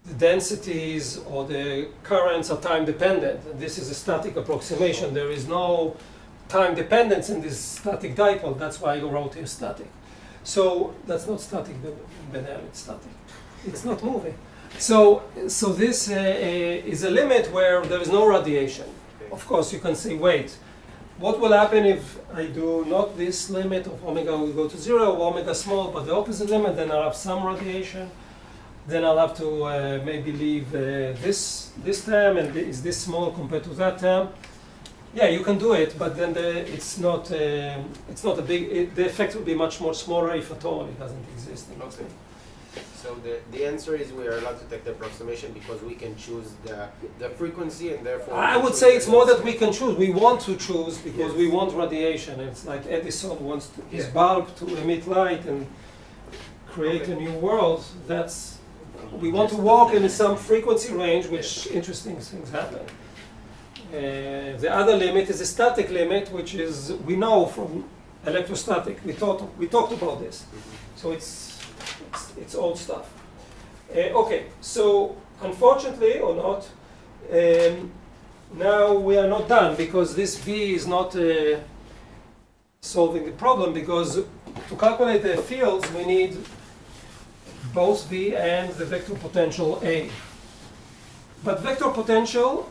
the densities or the currents are time dependent. And this is a static approximation. There is no time dependence in this static dipole. That's why I wrote here static. So that's not static, Benel, it's static. It's not moving. So this is a limit where there is no radiation. Of course, you can say, wait, what will happen if I do not this limit of omega will go to 0, or omega small, but the opposite limit, then I'll have some radiation. Then I'll have to maybe leave this term, and is this small compared to that term? Yeah, you can do it, but then it's not a big. The effect will be much more smaller, if at all. It doesn't exist. Okay. So the answer is we are allowed to take the approximation because we can choose the frequency, and therefore. I would say it's more that we can choose. We want to choose because we want radiation. It's like Edison wants his bulb to emit light and create a new world. That's we want to walk in some frequency range, which interesting things happen. The other limit is a static limit, which is we know from electrostatic. We talked about this, so it's old stuff. Okay, so unfortunately or not, now we are not done because this V is not solving the problem, because to calculate the fields we need both V and the vector potential A. But vector potential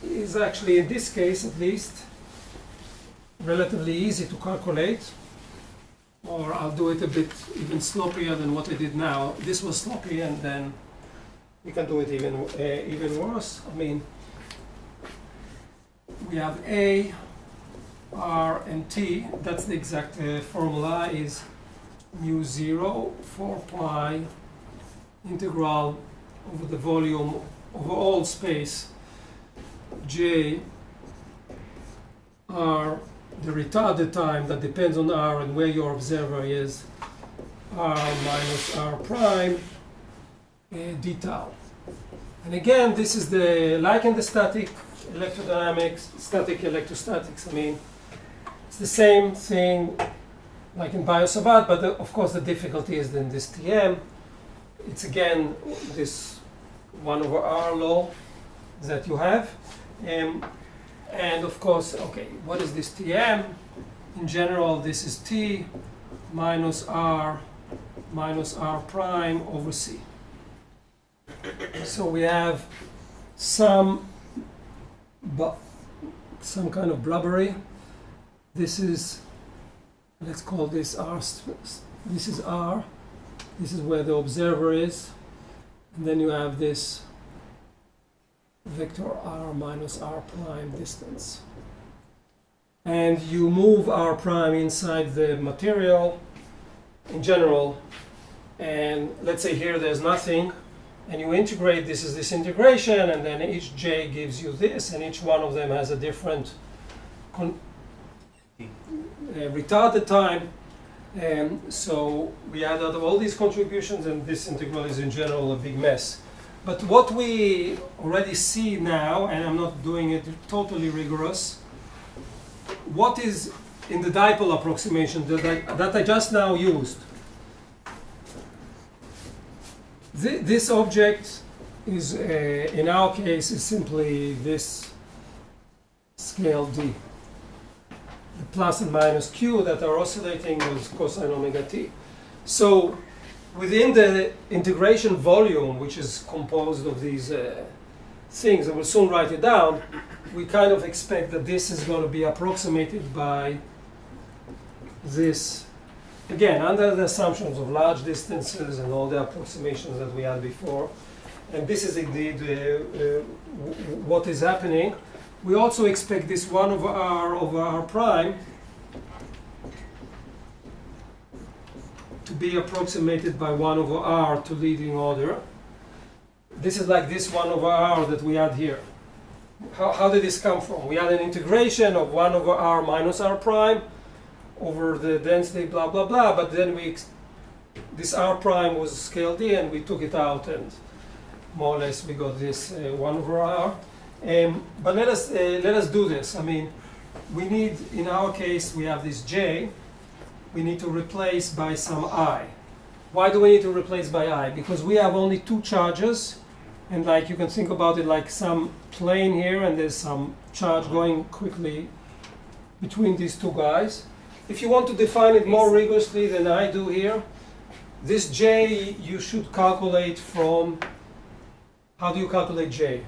is actually, in this case at least, relatively easy to calculate. Or I'll do it a bit even sloppier than what I did now. This was sloppy, and then we can do it even worse. I mean, we have A, R, and T. That's the exact formula, is mu 0, 4 pi integral over the volume over all space J R, the retarded time that depends on R and where your observer is, R minus R prime d tau. And again, this is like in the static electrodynamics, static electrostatics. I mean, it's the same thing like in Bio-Savart, but of course the difficulty is in this Tm. It's again this 1 over R law that you have. And of course, okay, what is this Tm? In general, this is T minus R prime over C. So we have some kind of blubbery. This is, let's call this R. This is R. This is where the observer is. And then you have this vector R minus R prime distance. And you move R prime inside the material in general. And let's say here there's nothing. And you integrate, this is this integration, and then each J gives you this, and each one of them has a different retarded time. And so we add up all these contributions, and this integral is in general a big mess. But what we already see now, and I'm not doing it totally rigorous, what is in the dipole approximation that I just now used? This object is, in our case, is simply this scale D. The plus and minus Q that are oscillating with cosine omega t. So within the integration volume, which is composed of these things, and we'll soon write it down, we kind of expect that this is going to be approximated by this again, under the assumptions of large distances and all the approximations that we had before, and this is indeed what is happening, we also expect this 1 over r prime to be approximated by 1 over r to leading order. This is like this 1 over r that we had here. How did this come from? We had an integration of 1 over r minus r prime over the density blah blah blah, but then this r prime was scaled in, we took it out, and more or less we got this 1 over r. But let us do this. I mean, we need, in our case, we have this j. We need to replace by some I. Why do we need to replace by I? Because we have only 2 charges, and like you can think about it like some plane here, and there's some charge going quickly between these 2 guys. If you want to define it more rigorously than I do here, this j you should calculate from, how do you calculate j?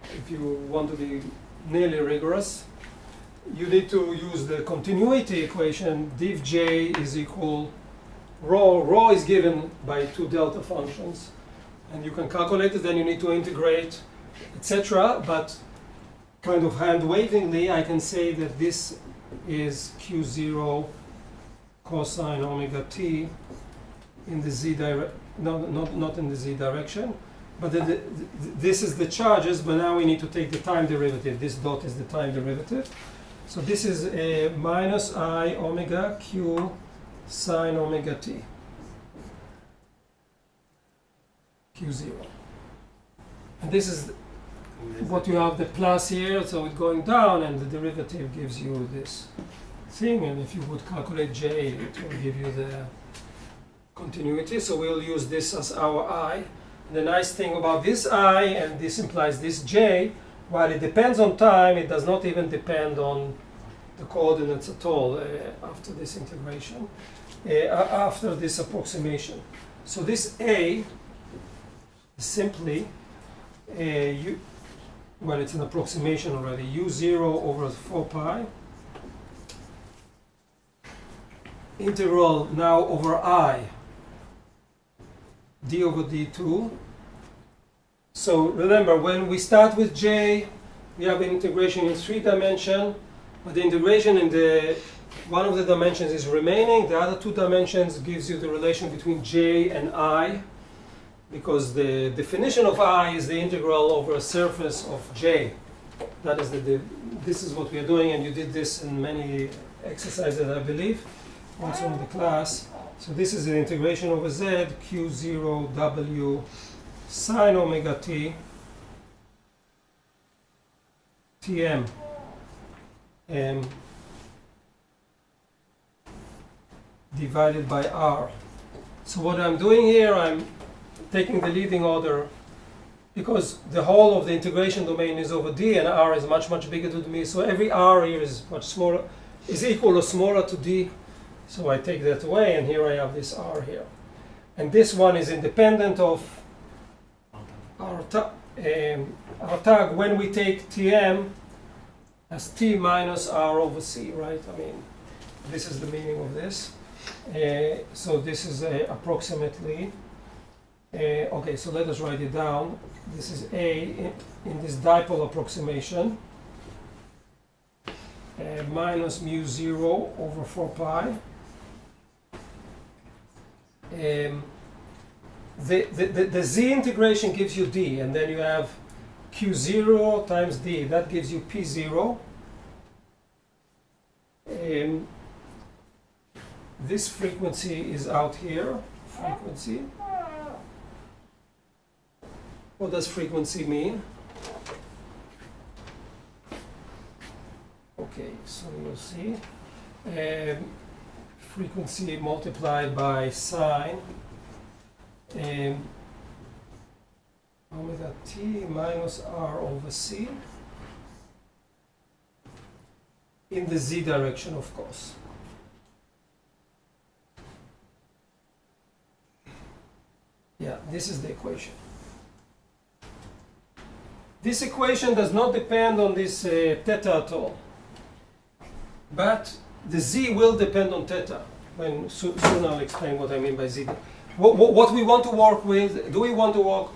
If you want to be nearly rigorous, you need to use the continuity equation. Div j is equal rho. Rho is given by 2 delta functions, and you can calculate it. Then you need to integrate, etc. But kind of hand-wavingly, I can say that this is q0 cosine omega t in the z direction. No, not in the z direction. But this is the charges, but now we need to take the time derivative. This dot is the time derivative. So this is a minus I omega q sine omega t, q0. And this is what you have the plus here, so it's going down, and the derivative gives you this thing. And if you would calculate j, it will give you the continuity. So we'll use this as our I. The nice thing about this I, and this implies this j, while it depends on time, it does not even depend on the coordinates at all after this integration, after this approximation. So this a is simply, well, it's an approximation already, u0 over 4 pi, integral now over I, d over d2. So remember, when we start with j, we have an integration in 3 dimensions, but the integration in one of the dimensions is remaining. The other 2 dimensions gives you the relation between j and I, because the definition of I is the integral over a surface of j. That is this is what we are doing, and you did this in many exercises, I believe, also in the class. So this is the integration over z, q0 w sine omega t, tm, divided by r. So what I'm doing here, I'm taking the leading order, because the whole of the integration domain is over d, and r is much, much bigger than me. So every r here is much smaller, is equal or smaller to d. So I take that away, and here I have this r here. And this one is independent of our tag when we take tm as t minus r over c, right? I mean, this is the meaning of this. So this is approximately, okay, so let us write it down. This is a in this dipole approximation, minus mu 0 over 4 pi. The z integration gives you d, and then you have q0 times d. That gives you p0. This frequency is out here. Frequency. What does frequency mean? Okay, so you'll see. Frequency multiplied by sine omega t minus r over c in the z direction, of course. Yeah, this is the equation. This equation does not depend on this theta at all, but the z will depend on theta. soon I'll explain what I mean by z. What we want to work with, do we want to work,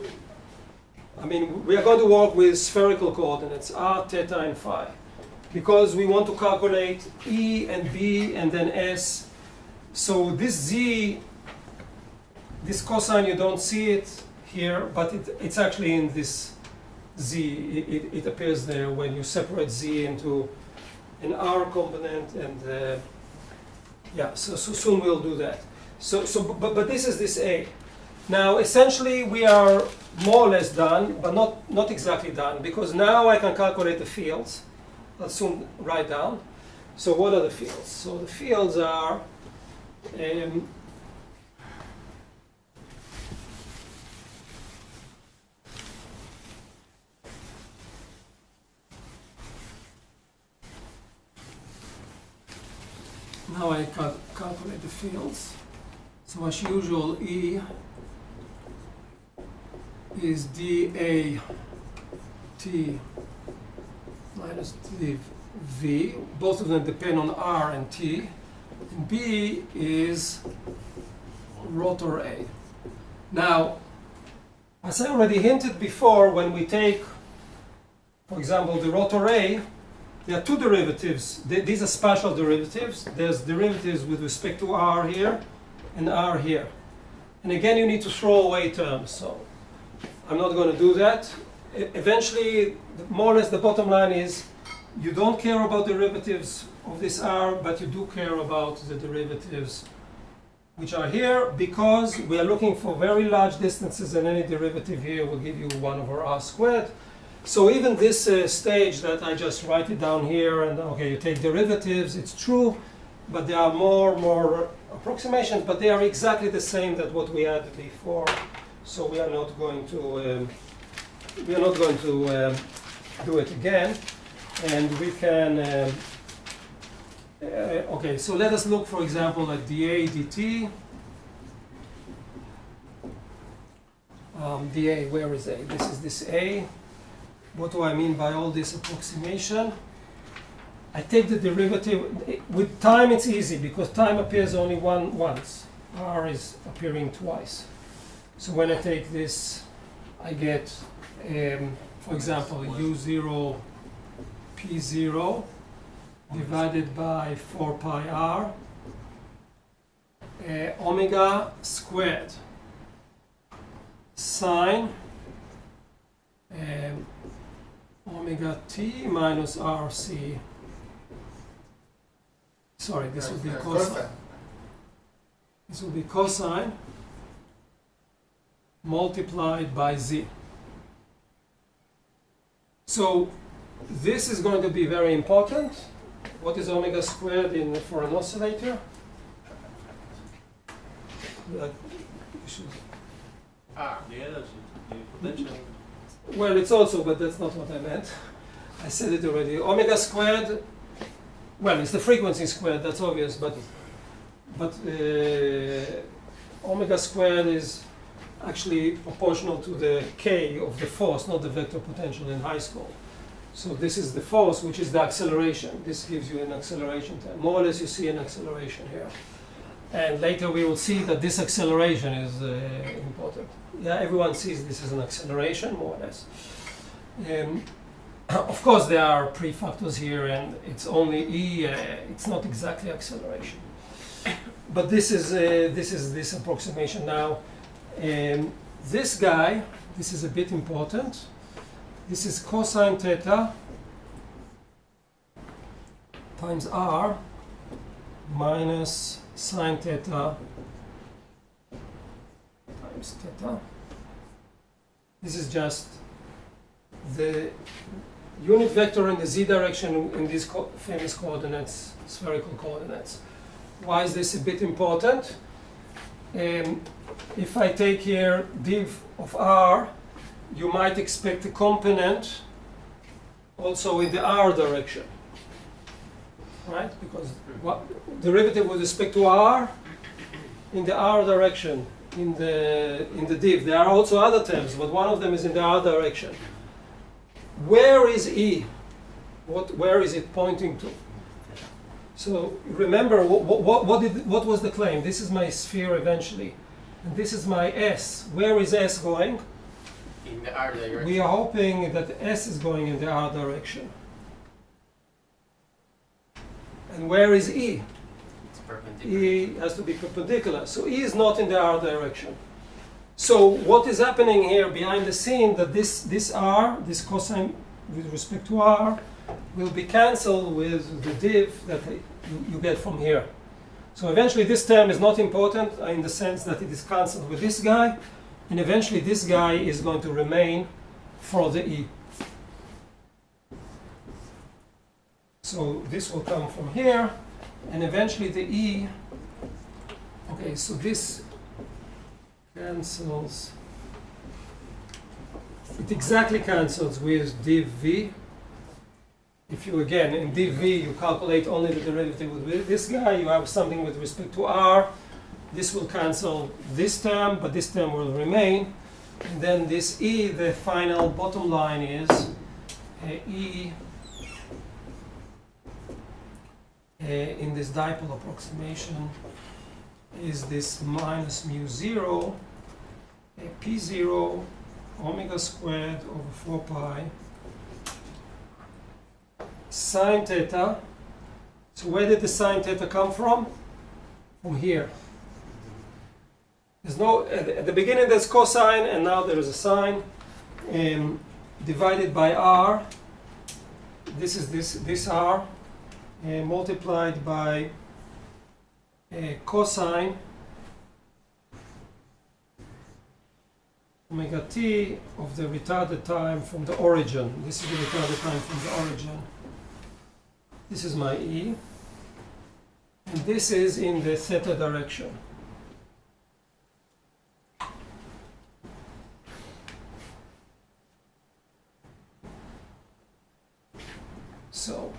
I mean, we are going to work with spherical coordinates, r, theta, and phi, because we want to calculate E and B and then S. So this z, this cosine, you don't see it here, but it's actually in this z. It appears there when you separate z into an r component, and yeah, so soon we'll do that. But this is this A. Now, essentially, we are more or less done, but not exactly done, because now I can calculate the fields. I'll soon write down. So what are the fields? So the fields are now I calculate the fields. So as usual, E is dA t minus dV. Both of them depend on R and T. And B is rotor A. Now, as I already hinted before, when we take, for example, the rotor A, there are two derivatives. These are spatial derivatives. There's derivatives with respect to R here and R here. And again, you need to throw away terms. So I'm not going to do that. Eventually, more or less, the bottom line is you don't care about derivatives of this R, but you do care about the derivatives which are here, because we are looking for very large distances, and any derivative here will give you 1 over R squared. So even this stage that I just write it down here, and okay, you take derivatives, it's true, but there are more approximations, but they are exactly the same that what we had before. So we are not going to do it again, and we can. Okay, so let us look, for example, at dA dt. dA, where is A? This is this A. What do I mean by all this approximation? I take the derivative. With time, it's easy because time appears only once. R is appearing twice. So when I take this, I get, for example, U0 P0 divided by 4 pi R omega squared sine omega t minus RC. Sorry, this will be cosine. This will be cosine multiplied by z. So this is going to be very important. What is omega squared for an oscillator? The energy, the potential. Well, it's also, but that's not what I meant. I said it already. Omega squared, well, it's the frequency squared, that's obvious, but omega squared is actually proportional to the k of the force, not the vector potential in high school. So this is the force, which is the acceleration. This gives you an acceleration time. More or less, you see an acceleration here. And later we will see that this acceleration is important. Yeah, everyone sees this as an acceleration, more or less. Of course, there are prefactors here, and it's only E. It's not exactly acceleration. But this is this approximation now. This guy, this is a bit important. This is cosine theta times R minus sine theta times theta. This is just the unit vector in the z direction in these famous coordinates, spherical coordinates. Why is this a bit important? If I take here div of R, you might expect a component also in the R direction, right? Because derivative with respect to R in the R direction in the div. There are also other terms, but one of them is in the R direction. Where is E? Where is it pointing to? So remember, what was the claim? This is my sphere eventually. And this is my S. Where is S going? In the R direction. We are hoping that S is going in the R direction. And where is E? It's perpendicular. E has to be perpendicular. So E is not in the R direction. So what is happening here behind the scene, that this R, this cosine with respect to R, will be cancelled with the div that you get from here. So eventually this term is not important in the sense that it is cancelled with this guy, and eventually this guy is going to remain for the E. So this will come from here, and eventually the E, okay, so this cancels, it exactly cancels with div V. If you, again, in div V, you calculate only the derivative with this guy, you have something with respect to R. This will cancel this term, but this term will remain. And then this E, the final bottom line is E in this dipole approximation is this minus mu 0, P0, omega squared over 4 pi sine theta. So where did the sine theta come from? From here. There's no, at the beginning there's cosine, and now there is a sine, divided by R. This is this R, multiplied by cosine omega t of the retarded time from the origin. This is the retarded time from the origin. This is my E, and this is in the theta direction. So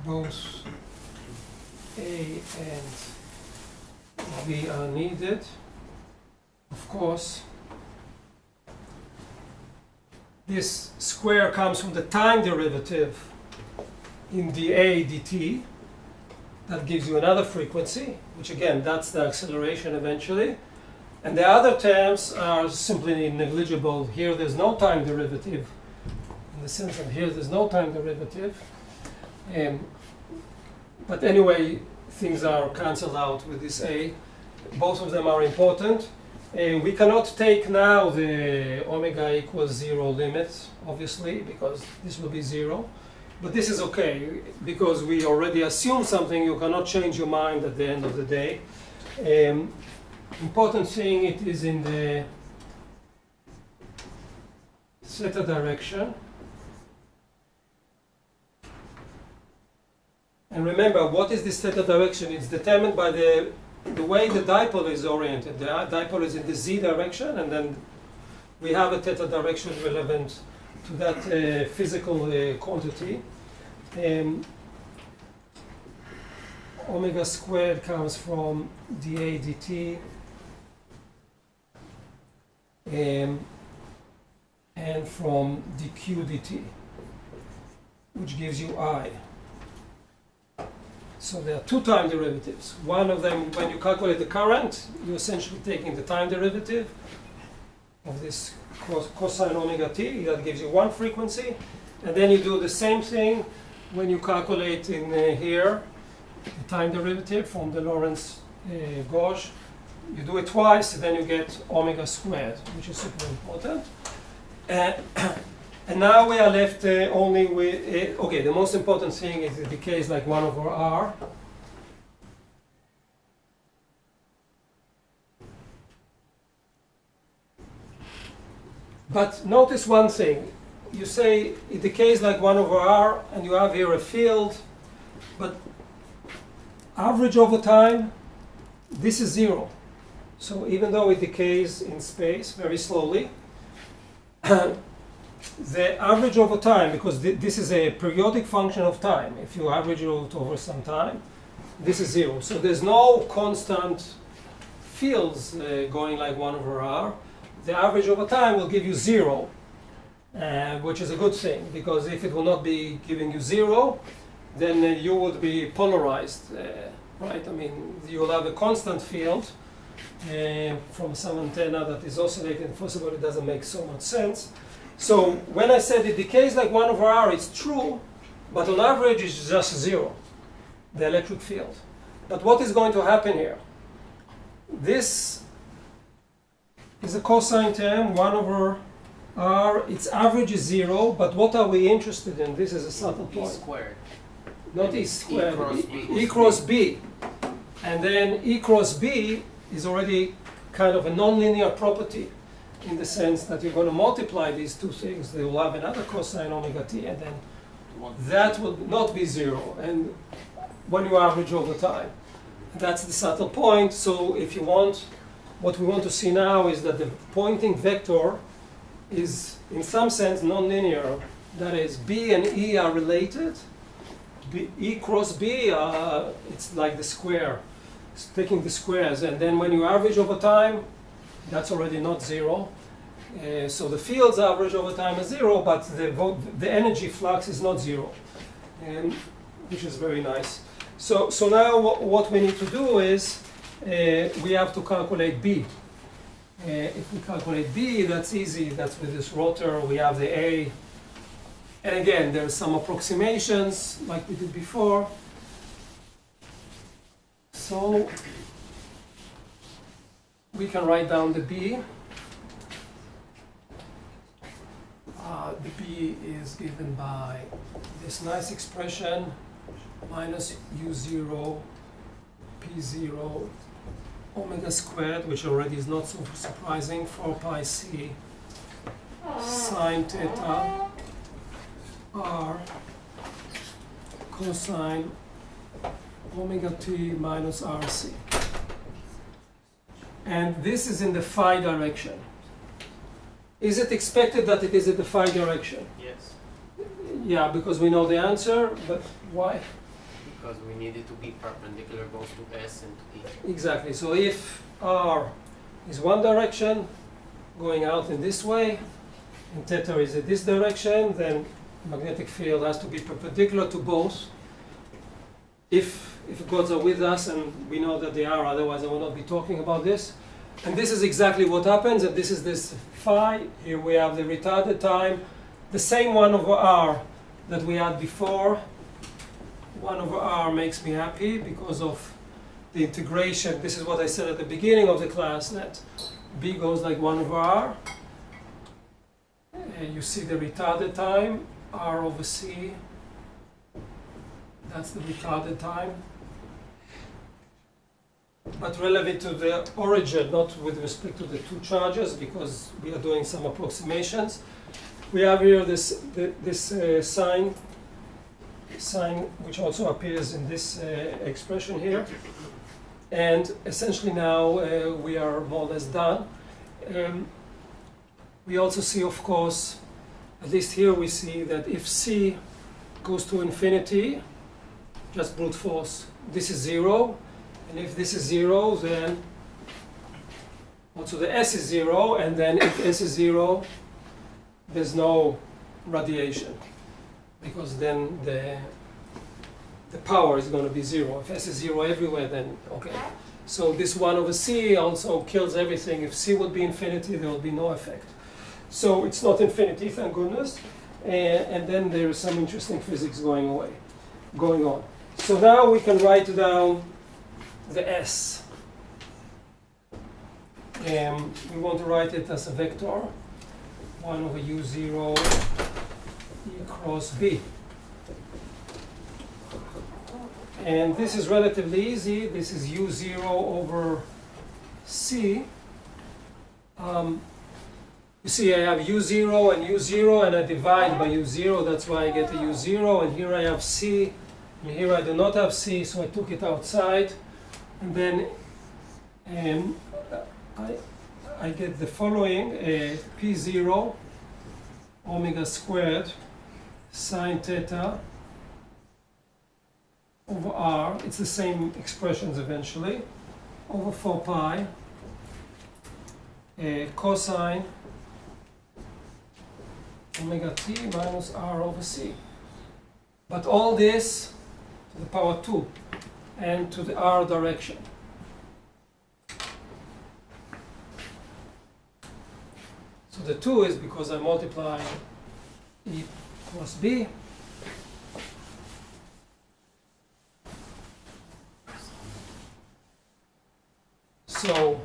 both A and V are needed. Of course, this square comes from the time derivative in dA dt. That gives you another frequency, which again, that's the acceleration eventually. And the other terms are simply negligible. Here there's no time derivative, in the sense that here there's no time derivative. But anyway, things are cancelled out with this A. Both of them are important. We cannot take now the omega equals 0 limit, obviously, because this will be 0. But this is okay, because we already assume something. You cannot change your mind at the end of the day. Important thing, it is in the theta direction. And remember, what is this theta direction? It's determined by the way the dipole is oriented. The dipole is in the z direction, and then we have a theta direction relevant to that physical quantity. Omega squared comes from dA dt, and from dq dt, which gives you I. So there are two time derivatives. One of them, when you calculate the current, you're essentially taking the time derivative of this cosine omega t. That gives you one frequency. And then you do the same thing when you calculate in here the time derivative from the Lorentz gauge. You do it twice, and then you get omega squared, which is super important. And now we are left only with, okay, the most important thing is it decays like 1 over R. But notice one thing. You say it decays like 1 over R, and you have here a field, but average over time, this is 0. So even though it decays in space very slowly, the average over time, because this is a periodic function of time, if you average it over some time, this is 0. So there's no constant fields going like 1 over R. The average over time will give you 0. which is a good thing, because if it will not be giving you 0, then you would be polarized, right? I mean, you will have a constant field from some antenna that is oscillating. First of all, it doesn't make so much sense. So when I said it decays like 1 over r, it's true, but on average it's just 0, the electric field. But what is going to happen here? This is a cosine term, 1 over r. Its average is 0, but what are we interested in? This is a subtle E point. squared. Not E squared, cross B. E cross B. And then E cross B is already kind of a nonlinear property, in the sense that you're going to multiply these two things. They will have another cosine omega t, and then that will not be 0. And when you average over time, that's the subtle point. So if you want, what we want to see now is that the pointing vector is in some sense nonlinear. That is, B and E are related. E cross B, it's like the square. It's taking the squares, and then when you average over time, that's already not 0. So the field's average over time is 0, but the energy flux is not 0, which is very nice. So now what we need to do is we have to calculate B. If we calculate B, that's easy. That's with this rotor. We have the A. And again, there's some approximations like we did before. So we can write down the B. The B is given by this nice expression, minus U0, P0, omega squared, which already is not so surprising, 4 pi C sine theta r cosine omega t minus RC. And this is in the phi direction. Is it expected that it is in the phi direction? Yes. Yeah, because we know the answer, but why? Because we need it to be perpendicular both to S and to E. Exactly. So if R is one direction, going out in this way, and theta is in this direction, then magnetic field has to be perpendicular to both. If gods are with us, and we know that they are, otherwise I will not be talking about this. And this is exactly what happens, and this is this phi. Here we have the retarded time, the same 1 over r that we had before. 1 over r makes me happy because of the integration. This is what I said at the beginning of the class, that B goes like 1 over r. And you see the retarded time, r over c. That's the retarded time. But relevant to the origin, not with respect to the two charges, because we are doing some approximations. We have here this sign, which also appears in this expression here. And essentially now we are more or less done. We also see, of course, at least here we see that if C goes to infinity, just brute force, this is 0. And if this is 0, then also the S is 0. And then if S is 0, there's no radiation, because then the power is going to be 0. If S is 0 everywhere, then okay. So this 1 over C also kills everything. If C would be infinity, there will be no effect. So it's not infinity, thank goodness. And then there is some interesting physics going on. So now we can write down the S. We want to write it as a vector, 1 over U0 E cross B. And this is relatively easy. This is U0 over C. You see I have U0 and U0, and I divide by U0. That's why I get a U0. And here I have C. And here I do not have C, so I took it outside. And then I get the following, P0 omega squared sine theta over R. It's the same expressions eventually, over 4 pi cosine omega t minus r over c. But all this to the power 2 and to the r direction. So the 2 is because I multiply E plus B. So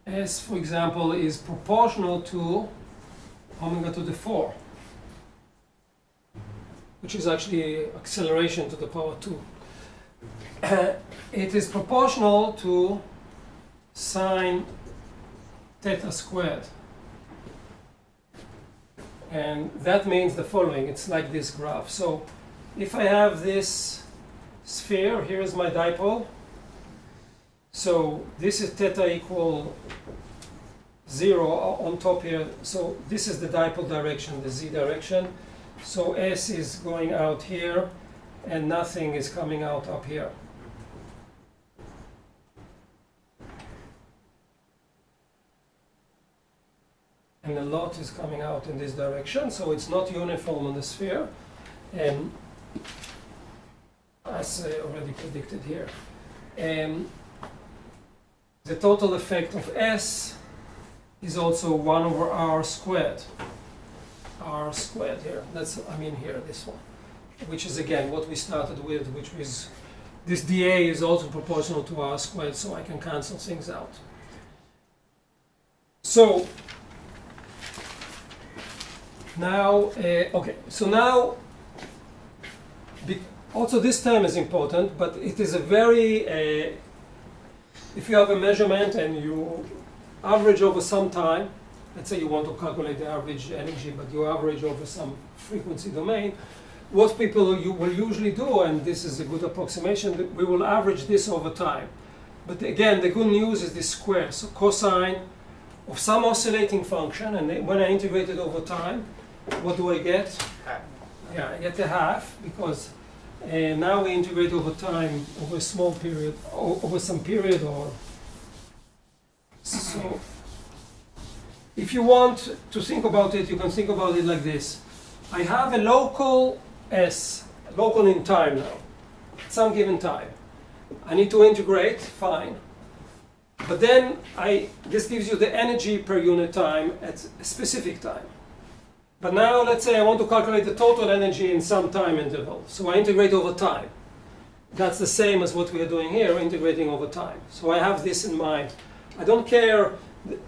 S, for example, is proportional to omega to the 4, which is actually acceleration to the power 2. It is proportional to sine theta squared. And that means the following. It's like this graph. So if I have this sphere, here is my dipole. So this is theta equal 0 on top here. So this is the dipole direction, the z direction. So S is going out here, and nothing is coming out up here. And a lot is coming out in this direction, so it's not uniform on the sphere, and as already predicted here. The total effect of S is also 1 over r squared. R squared here. That's, I mean here, this one. Which is again what we started with, which was this dA is also proportional to r squared, so I can cancel things out. So now, okay, so now, also this term is important, but it is a very, if you have a measurement and you average over some time, let's say you want to calculate the average energy, but you average over some frequency domain, what people will usually do, and this is a good approximation, we will average this over time. But again, the good news is this square, so cosine of some oscillating function, and when I integrate it over time, what do I get? Half. Yeah, I get a half, because now we integrate over time, over a small period, over some period, or so. If you want to think about it, you can think about it like this. I have a local S, local in time now, at some given time. I need to integrate, fine. But then this gives you the energy per unit time at a specific time. But now let's say I want to calculate the total energy in some time interval. So I integrate over time. That's the same as what we are doing here, integrating over time. So I have this in mind. I don't care.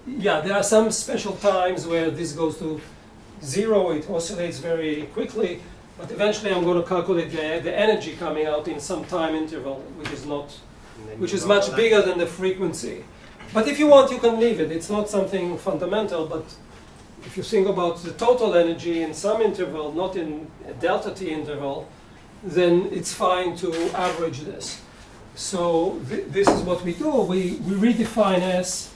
Yeah, there are some special times where this goes to 0, it oscillates very quickly, but eventually I'm going to calculate the energy coming out in some time interval, which is much bigger than the frequency. But if you want, you can leave it. It's not something fundamental, but if you think about the total energy in some interval, not in a delta t interval, then it's fine to average this. So this is what we do. We redefine S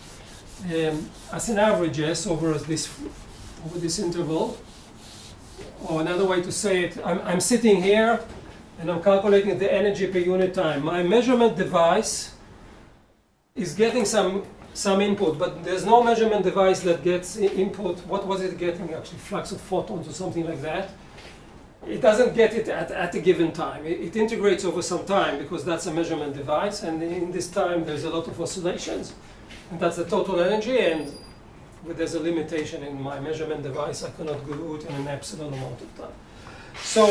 as an average S over this interval. Or another way to say it, I'm sitting here and I'm calculating the energy per unit time. My measurement device is getting some input, but there's no measurement device that gets input. What was it getting actually? Flux of photons or something like that. It doesn't get it at a given time. It integrates over some time because that's a measurement device, and in this time there's a lot of oscillations. And that's the total energy, and there's a limitation in my measurement device. I cannot do it in an epsilon amount of time. So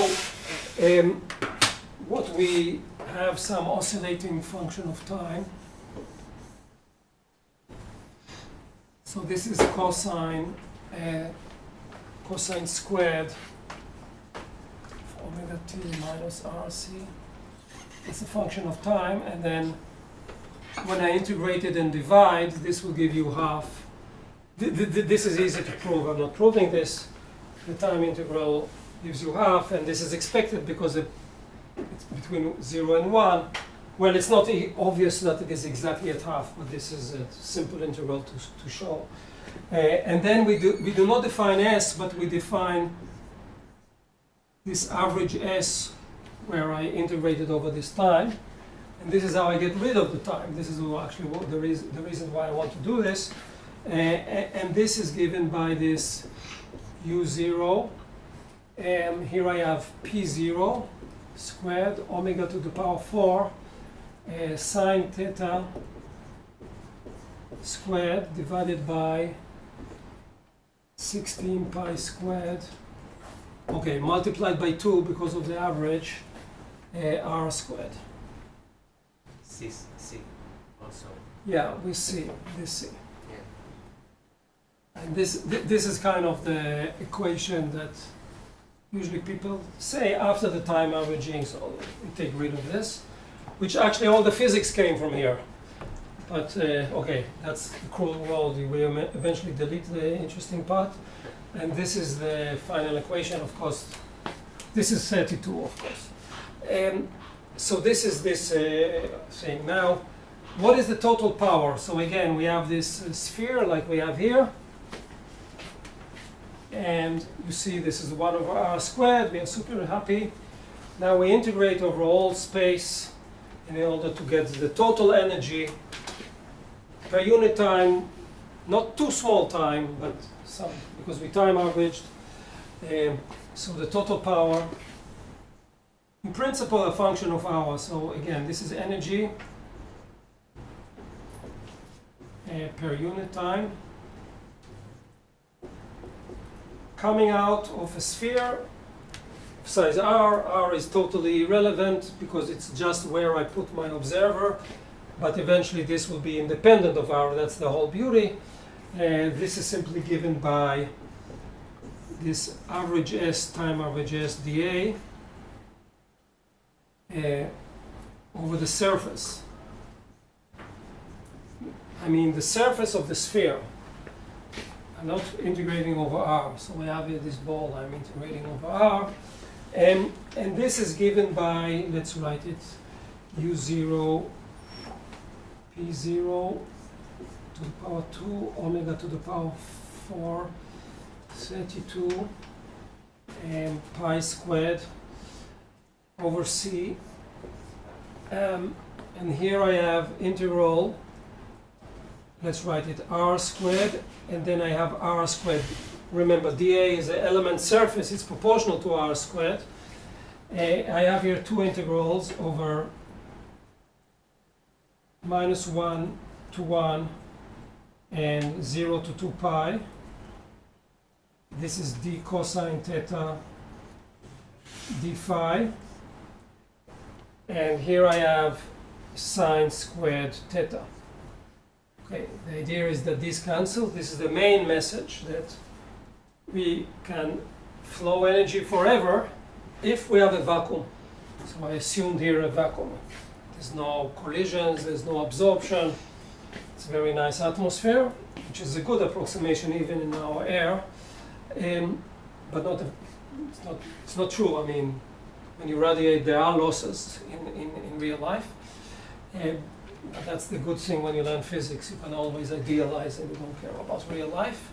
what we have some oscillating function of time. So this is cosine squared of omega t minus rc. It's a function of time, and then when I integrate it and divide, this will give you half. This is easy to prove. I'm not proving this. The time integral gives you half, and this is expected because it's between 0 and 1. Well, it's not obvious that it is exactly at half, but this is a simple integral to show. And then we do not define S, but we define this average S where I integrate it over this time. And this is how I get rid of the time. This is actually the reason why I want to do this. And this is given by this u0. And here I have p0 squared omega to the power 4 sine theta squared divided by 16 pi squared. Okay, multiplied by 2 because of the average, r squared. C also. Yeah, we see this C. Yeah. And this is kind of the equation that usually people say after the time averaging, so we take rid of this, which actually all the physics came from here. But okay, that's the cruel world. We will eventually delete the interesting part. And this is the final equation, of course. This is 32, of course. So this is this thing. Now, what is the total power? So again, we have this sphere like we have here. And you see this is 1 over r squared. We are super happy. Now we integrate over all space in order to get the total energy per unit time, not too small time, but some, because we time averaged. So the total power, in principle, a function of hour. So again, this is energy per unit time coming out of a sphere of size r. R is totally irrelevant because it's just where I put my observer, but eventually this will be independent of r. That's the whole beauty. And this is simply given by this average S time average S dA over the surface. I mean the surface of the sphere. I'm not integrating over r. So we have here this ball, I'm integrating over r. And this is given by, let's write it, u0 p0 to the power 2 omega to the power 4 32 and pi squared over c. And here I have integral, let's write it r squared, and then I have r squared. Remember, dA is an element surface, it's proportional to r squared. I have here two integrals over -1 to 1 and 0 to 2 pi. This is d cosine theta d phi. And here I have sine squared theta. Okay, the idea is that these cancel. This is the main message, that we can flow energy forever if we have a vacuum. So I assumed here a vacuum. There's no collisions, there's no absorption. It's a very nice atmosphere, which is a good approximation even in our air. But it's not true. I mean, when you radiate, there are losses in real life. But that's the good thing when you learn physics. You can always idealize and you don't care about real life,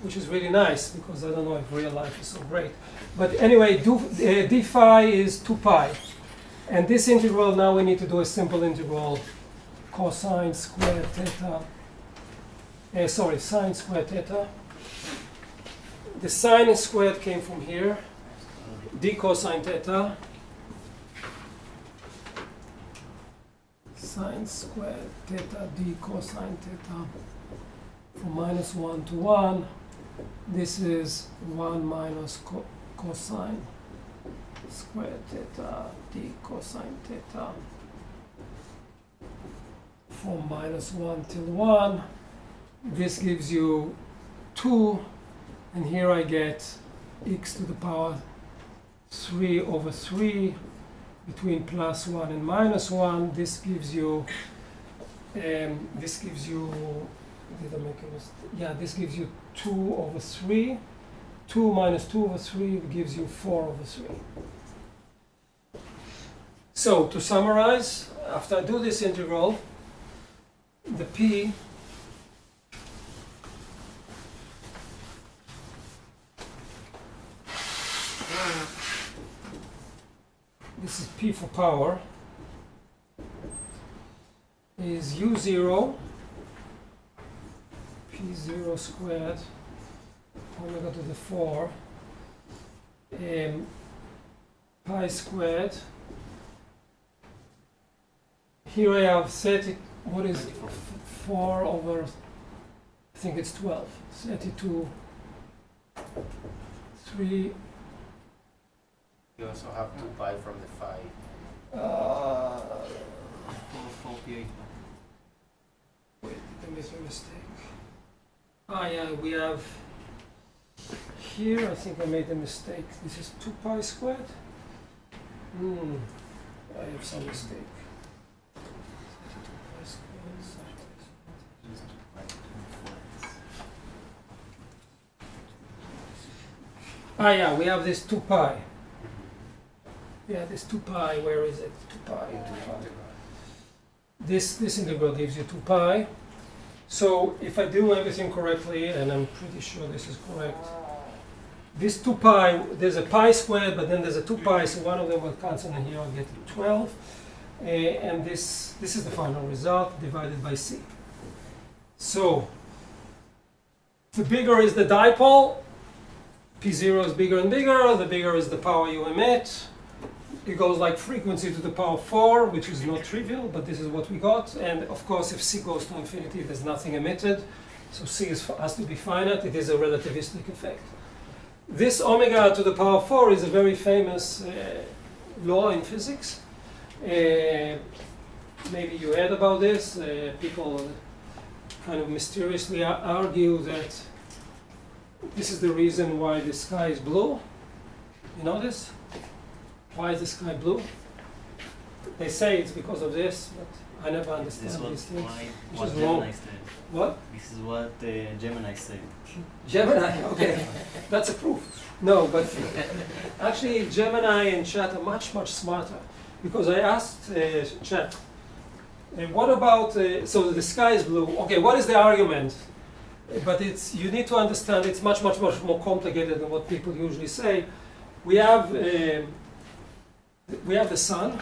which is really nice, because I don't know if real life is so great. But anyway, d phi is 2 pi. And this integral, now we need to do a simple integral, cosine squared theta. Sine squared theta. The sine squared came from here. D cosine theta. Sine squared theta d cosine theta from -1 to 1. This is 1 minus cosine squared theta d cosine theta from -1 till 1. This gives you 2, and here I get x to the power 3 over 3 between +1 and -1. This gives you did I make a mistake? Yeah, this gives you 2 over 3. 2 minus 2 over 3 gives you 4 over 3. So to summarize, after I do this integral, the P this is P for power, is u0 p p0 squared omega to the 4 pi squared. Here I have 30, what is 4 over, I think it's 12, 32, 3. You also have 2 pi from the phi. 448. Wait, did I make a mistake? Ah, yeah, we have here, I think I made a mistake. This is 2 pi squared. I have some mistake. 32 pi squared. Ah, yeah, we have this 2 pi. Yeah, this 2 pi, where is it? 2 pi, 2 pi. This integral gives you 2 pi. So if I do everything correctly, and I'm pretty sure this is correct, this 2 pi, there's a pi squared, but then there's a 2 pi, so one of them will cancel, and here I'll get 12. And this is the final result divided by c. So the bigger is the dipole, p0 is bigger and bigger, the bigger is the power you emit. It goes like frequency to the power 4, which is not trivial, but this is what we got. And of course, if c goes to infinity, there's nothing emitted. So c has to be finite. It is a relativistic effect. This omega to the power 4 is a very famous law in physics. Maybe you heard about this. People kind of mysteriously argue that this is the reason why the sky is blue. You know this? Why is the sky blue? They say it's because of this, but I never understand these things. What is wrong. Gemini said. What? This is what Gemini said. Gemini, okay. That's a proof. No, but actually Gemini and Chat are much, much smarter. Because I asked Chat, what about, so the sky is blue. Okay, what is the argument? But you need to understand it's much, much, much more complicated than what people usually say. We have the sun.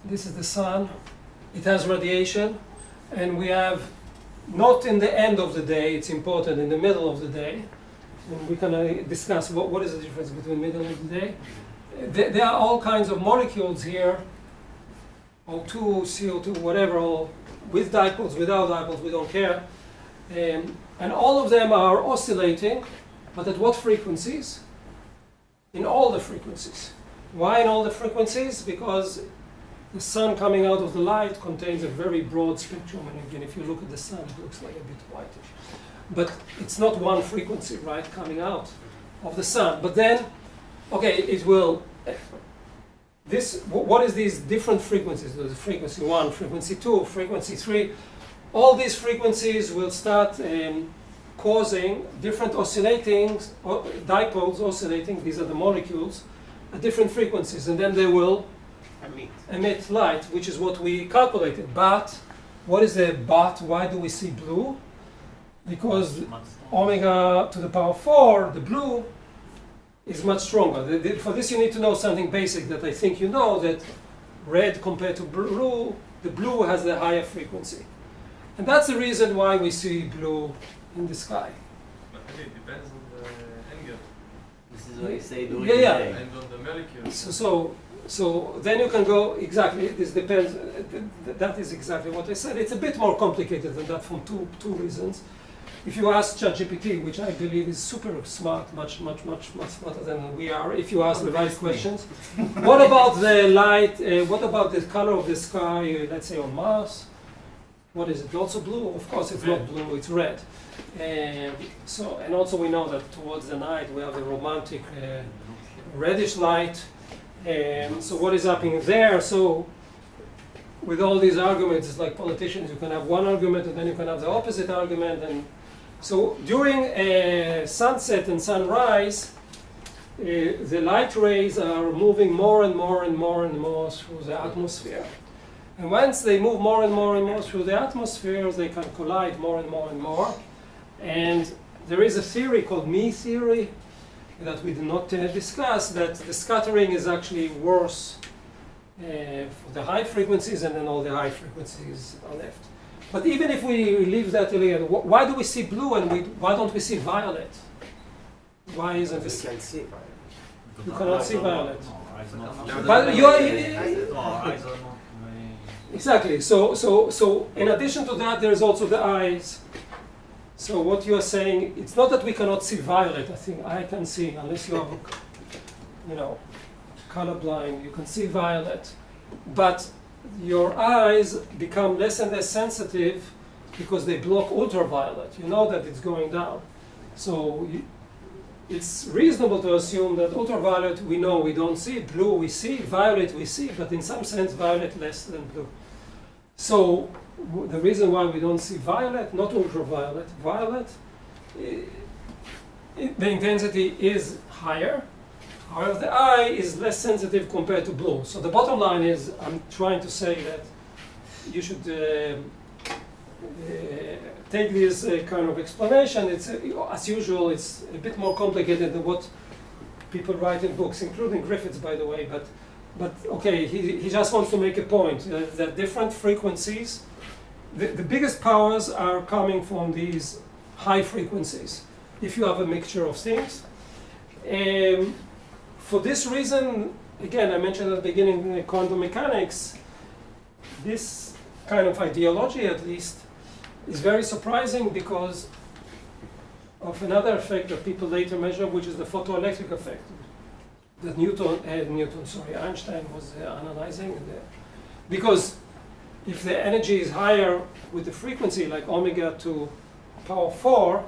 This is the sun. It has radiation. And we have, not in the end of the day, it's important, in the middle of the day. And we can discuss what is the difference between middle of the day. There are all kinds of molecules here, O2, CO2, whatever, all with dipoles, without dipoles, we don't care. And all of them are oscillating, but at what frequencies? In all the frequencies. Why in all the frequencies? Because the sun coming out of the light contains a very broad spectrum, and again, if you look at the sun, it looks like a bit whitish. But it's not one frequency, right, coming out of the sun. But then, okay, it will, what is these different frequencies? There's frequency 1, frequency 2, frequency 3. All these frequencies will start causing different oscillating, dipoles oscillating, these are the molecules, at different frequencies, and then they will emit light, which is what we calculated. But, what is the but? Why do we see blue? Because omega to the power 4, the blue, is much stronger. For this you need to know something basic that I think you know, that red compared to blue, the blue has the higher frequency. And that's the reason why we see blue in the sky. But it depends on the angle This is what you say during Yeah, the yeah. day. and on the molecule. So then you can go, exactly, this depends, that is exactly what I said. It's a bit more complicated than that from two reasons. If you ask ChatGPT, which I believe is super smart, much smarter than we are, if you ask the right questions. What about the light, what about the color of the sky, let's say on Mars? What is it, also blue? Of course it's not blue, it's red. And also we know that towards the night we have the romantic reddish light. So what is happening there? So with all these arguments, it's like politicians, you can have one argument and then you can have the opposite argument. And so during sunset and sunrise, the light rays are moving more and more and more and more through the atmosphere. And once they move more and more and more through the atmosphere, they can collide more and more and more. And there is a theory called me theory that we did not discuss, that the scattering is actually worse for the high frequencies, and then all the high frequencies are left. But even if we leave that alien, why do we see blue and why don't we see violet? Why isn't We this? can see violet. You cannot see violet. Now But that you are, I- exactly. So in addition to that, there's also the eyes. So what you are saying, it's not that we cannot see violet. I think I can see, unless you are, colorblind. You can see violet, but your eyes become less and less sensitive because they block ultraviolet. You know that it's going down. So it's reasonable to assume that ultraviolet we know we don't see, blue we see, violet we see, but in some sense violet less than blue. So the reason why we don't see violet, not ultraviolet, violet, the intensity is higher. However, the eye is less sensitive compared to blue. So the bottom line is, I'm trying to say that you should take this kind of explanation. It's as usual, it's a bit more complicated than what people write in books, including Griffiths, by the way. But okay, he just wants to make a point that different frequencies, the biggest powers are coming from these high frequencies. If you have a mixture of things. For this reason, again, I mentioned at the beginning in quantum mechanics, this kind of ideology, at least, is very surprising because of another effect that people later measure, which is the photoelectric effect that Einstein was analyzing. Because if the energy is higher with the frequency, like omega to power 4,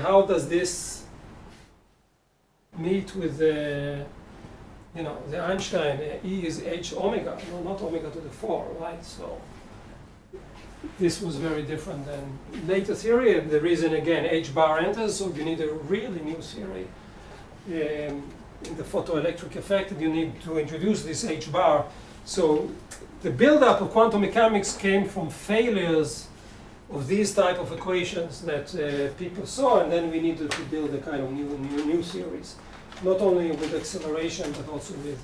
how does this meet with the Einstein? E is h omega, not omega to the 4, right? So this was very different than later theory, and the reason again h bar enters, so you need a really new theory in the photoelectric effect, and you need to introduce this h bar. So the build-up of quantum mechanics came from failures of these type of equations that people saw, and then we needed to build a kind of new theories, not only with acceleration but also with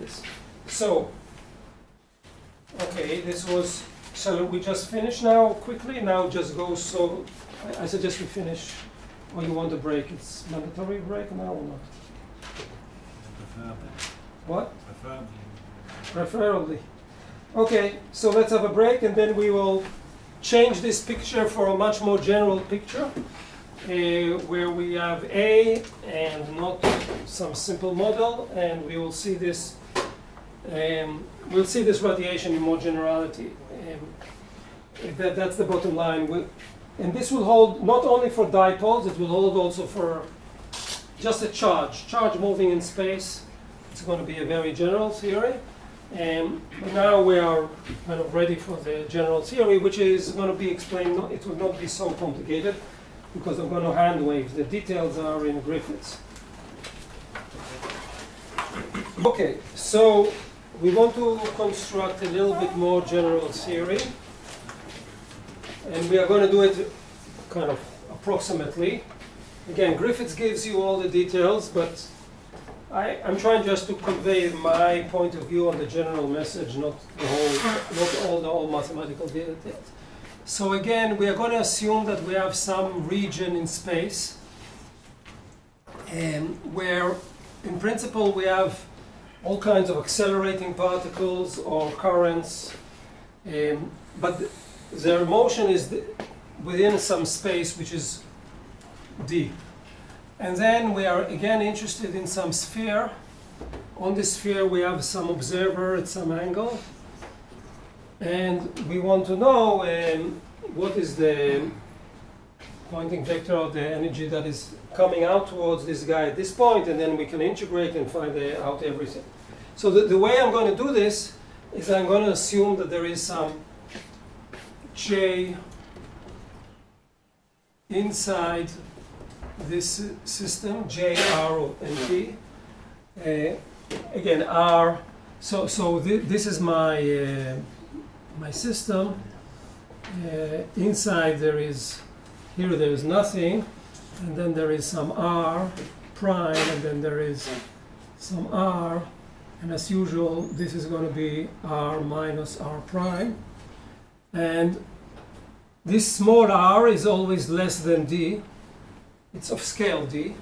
this. So, okay, this was. Shall we just finish now quickly? Now just go. So, I suggest we finish. Or you want a break? It's mandatory break now or not? Preferably. What? Preferably. Preferably. Okay, so let's have a break and then we will change this picture for a much more general picture where we have A and not some simple model, and we will see this we'll see this radiation in more generality. That's the bottom line. And this will hold not only for dipoles, it will hold also for just a charge moving in space. It's going to be a very general theory. But now we are kind of ready for the general theory, which is going to be explained. It will not be so complicated because I'm going to hand wave. The details are in Griffiths. Okay, so we want to construct a little bit more general theory. And we are going to do it kind of approximately. Again, Griffiths gives you all the details, but I'm trying just to convey my point of view on the general message, not all the mathematical details. So again, we are going to assume that we have some region in space where, in principle, we have all kinds of accelerating particles or currents, but their motion is within some space which is d. And then we are again interested in some sphere. On this sphere we have some observer at some angle. And we want to know what is the Poynting vector of the energy that is coming out towards this guy at this point, and then we can integrate and find out everything. So the way I'm going to do this is I'm going to assume that there is some J inside this system, J, R, and T. Again, R. So this is my my system. Inside there is nothing, and then there is some R prime, and then there is some R, And as usual, this is going to be r minus r prime. And this small r is always less than d. It's of scale d.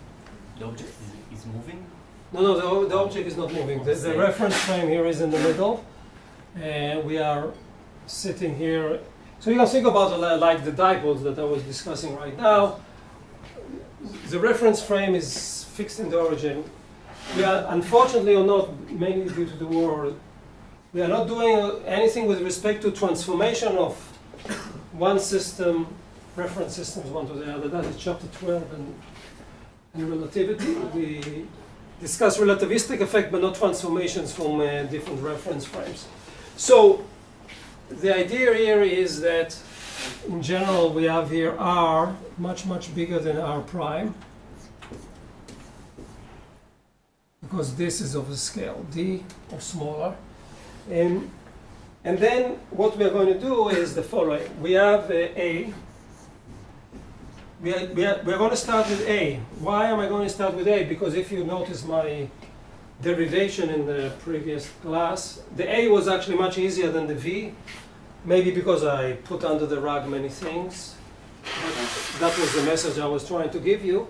The object is moving? No, the object is not moving. The reference frame here is in the middle. And we are sitting here. So you can think about it like the dipoles that I was discussing right now. The reference frame is fixed in the origin. We are, unfortunately or not, mainly due to the war, we are not doing anything with respect to transformation of one system, reference systems, one to the other. That is chapter 12 and relativity. We discuss relativistic effect, but not transformations from different reference frames. So the idea here is that in general we have here r much bigger than r prime, because this is of the scale d or smaller. And then what we are going to do is the following. We have a. We are going to start with a. Why am I going to start with a? Because if you notice my derivation in the previous class, the a was actually much easier than the v. Maybe because I put under the rug many things. That was the message I was trying to give you.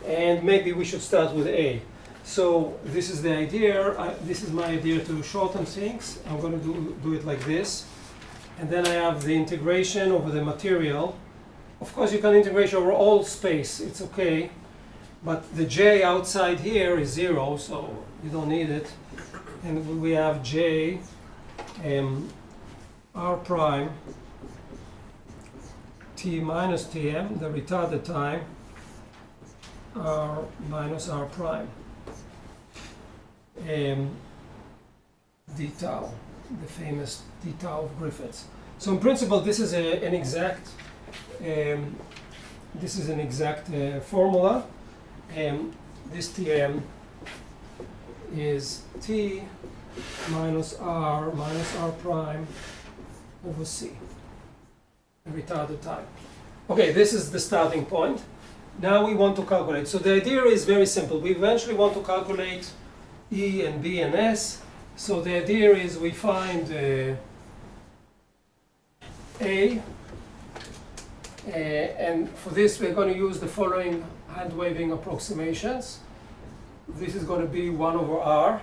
And maybe we should start with a. So this is the idea. This is my idea to shorten things. I'm going to do it like this. And then I have the integration over the material. Of course, you can integrate over all space. It's okay. But the j outside here is 0, so you don't need it. And we have j r prime t minus tm, the retarded time, r minus r prime. D tau, the famous D tau of Griffiths. So in principle, this is an exact formula. This Tm is T minus R prime over C, the retarded time. Okay, this is the starting point. Now we want to calculate. So the idea is very simple. We eventually want to calculate E and B and S. So the idea is we find A, and for this we're going to use the following hand-waving approximations. This is going to be 1 over r,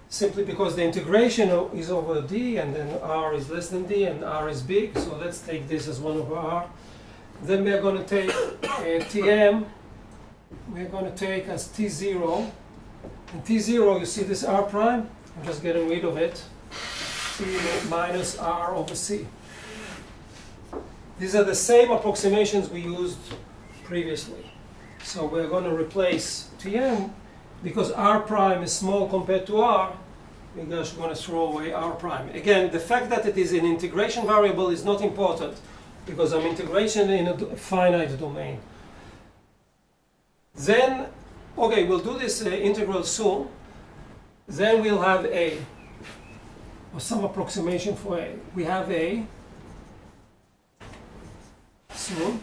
simply because the integration is over d, and then r is less than d, and r is big. So let's take this as 1 over r. Then we're going to take Tm, we're going to take as T0. And T0, you see this r prime? I'm just getting rid of it. T minus r over c. These are the same approximations we used previously. So we're going to replace Tm, because r prime is small compared to r, we're just going to throw away r prime. Again, the fact that it is an integration variable is not important, because I'm integration in a finite domain. Then, okay, we'll do this integral soon. Then we'll have a, or some approximation for a. We have a soon.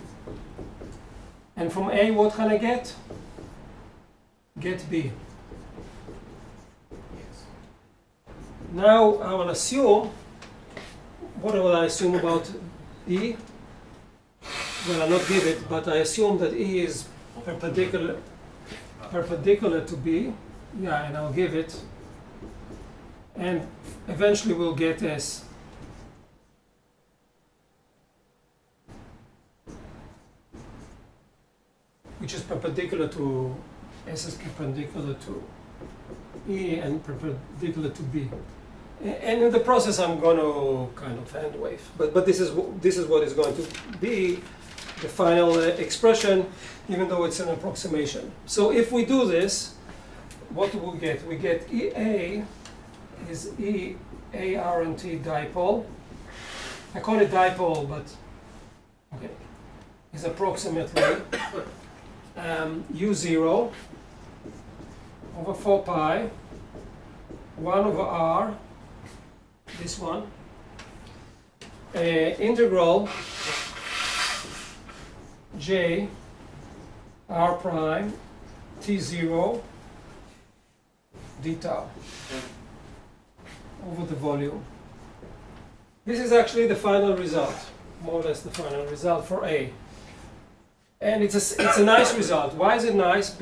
And from a, what can I get? Get b. Yes. Now I will assume, what will I assume about E? Well, I'll not give it, but I assume that E is perpendicular to B. Yeah, and I'll give it. And eventually we'll get S. Which is perpendicular to, S is perpendicular to E and perpendicular to B. And in the process I'm going to kind of hand wave. But this is what is going to be the final expression, even though it's an approximation. So if we do this, what do we get? We get EA is E A R and T dipole. I call it dipole, but okay, is approximately U0 over 4 pi 1 over r, this one, integral j r prime T0 d tau. over the volume. This is actually the final result, more or less the final result for A. And it's a nice result. Why is it nice?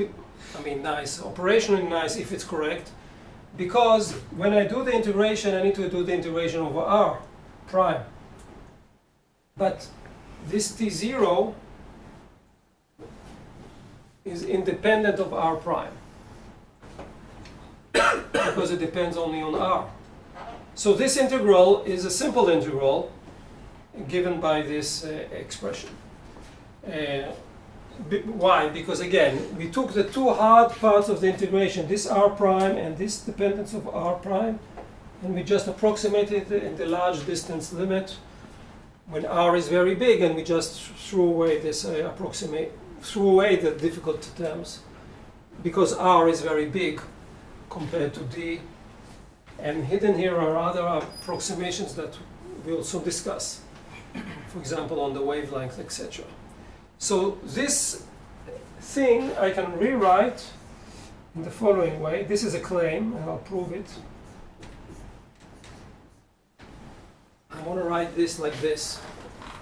I mean nice, operationally nice if it's correct. Because when I do the integration, I need to do the integration over R prime. But this T0 is independent of R prime. Because it depends only on R. So this integral is a simple integral given by this expression. Why? Because again, we took the two hard parts of the integration, this R prime and this dependence of R prime, and we just approximated it in the large distance limit when R is very big, and we just threw away this threw away the difficult terms because R is very big compared to D. And hidden here are other approximations that we also discuss, for example, on the wavelength, etc. So this thing I can rewrite in the following way. This is a claim, and I'll prove it. I want to write this like this.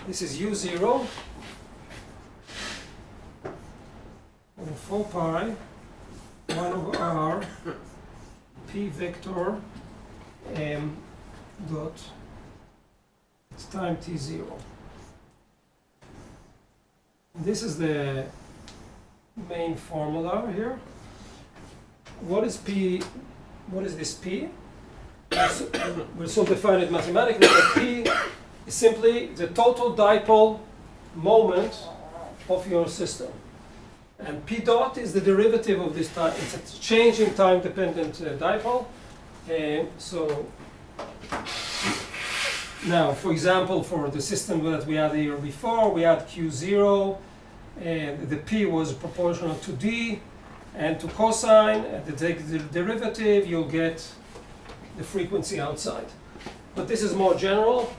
This is U0 and 4 pi 1 over R P vector M dot time T0. This is the main formula here. What is P? What is this P? We'll soon define it mathematically, but P is simply the total dipole moment of your system. And P dot is the derivative of this time. It's a change in time-dependent dipole. So now, for example, for the system that we had here before, we had Q0, and the P was proportional to D and to cosine. And to take the derivative, you'll get the frequency outside. But this is more general.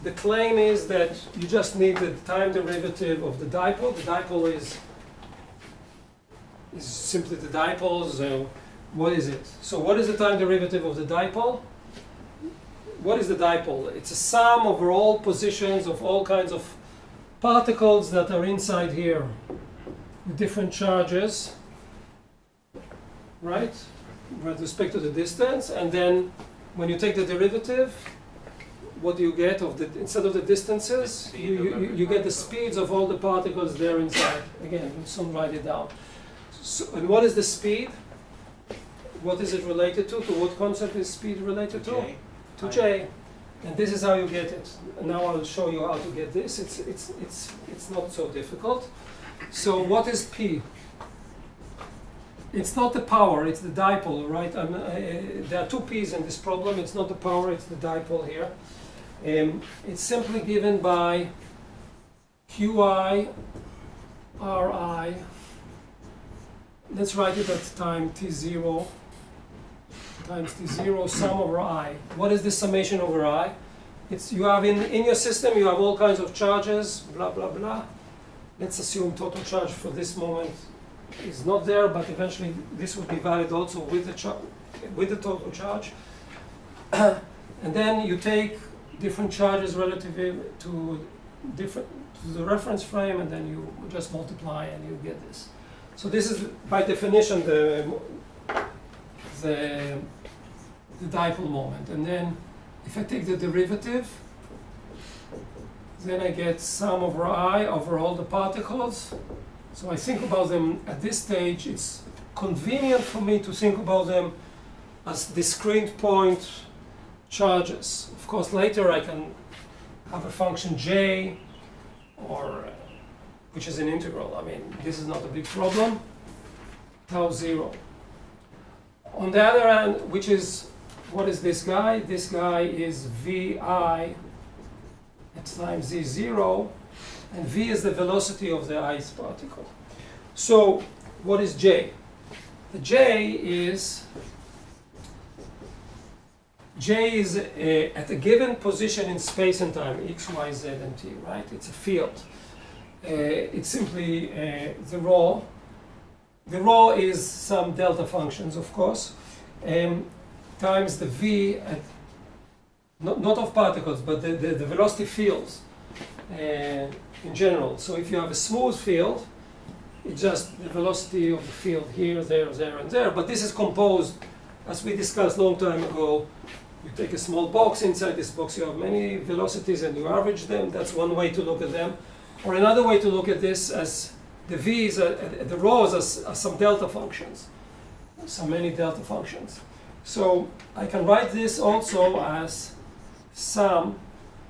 The claim is that you just need the time derivative of the dipole. The dipole is simply the dipole. So what is it? So what is the time derivative of the dipole? What is the dipole? It's a sum over all positions of all kinds of particles that are inside here with different charges, right? With respect to the distance, and then when you take the derivative, what do you get of the, instead of the distances, you get the speeds of all the particles there inside. Again, we'll soon write it down. So, and what is the speed? What is it related to? To what concept is speed related to? J. To J. And this is how you get it. Now I'll show you how to get this. It's not so difficult. So what is P? It's not the power, it's the dipole, right? There are two P's in this problem. It's not the power, it's the dipole here. It's simply given by Qi Ri. Let's write it at time T0 times T0 sum over I. What is the summation over I? It's you have in your system you have all kinds of charges, blah blah blah. Let's assume total charge for this moment is not there, but eventually this would be valid also with the total charge. And then you take different charges relative to the reference frame, and then you just multiply and you get this. So this is by definition the dipole moment. And then if I take the derivative, then I get sum over I over all the particles. So I think about them at this stage. It's convenient for me to think about them as discrete point charges. Of course, later I can have a function j, or which is an integral. I mean, this is not a big problem. Tau 0. On the other hand, which is, what is this guy? This guy is vi at time z0, and v is the velocity of the ith particle. So what is j? The j is at a given position in space and time, x, y, z, and t, right? It's a field. It's simply the rho. The rho is some delta functions, of course, times the v not of particles, but the velocity fields in general. So if you have a smooth field, it's just the velocity of the field here, there, there, and there. But this is composed, as we discussed a long time ago. You take a small box. Inside this box, you have many velocities, and you average them. That's one way to look at them. Or another way to look at this as the v's, the rho's as some delta functions, so many delta functions. So I can write this also as sum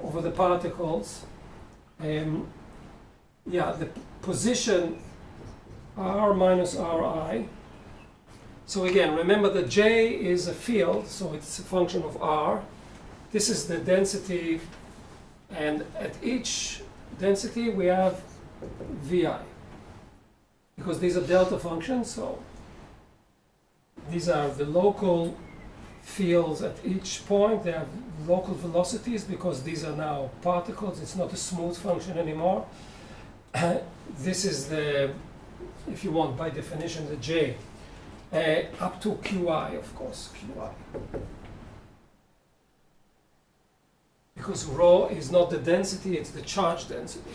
over the particles. The position r minus ri. So again, remember that J is a field, so it's a function of r. This is the density, and at each density we have Vi. Because these are delta functions, so these are the local fields at each point. They have local velocities because these are now particles. It's not a smooth function anymore. This is the, if you want, by definition, the J. Up to Qi, of course, Qi. Because rho is not the density, it's the charge density.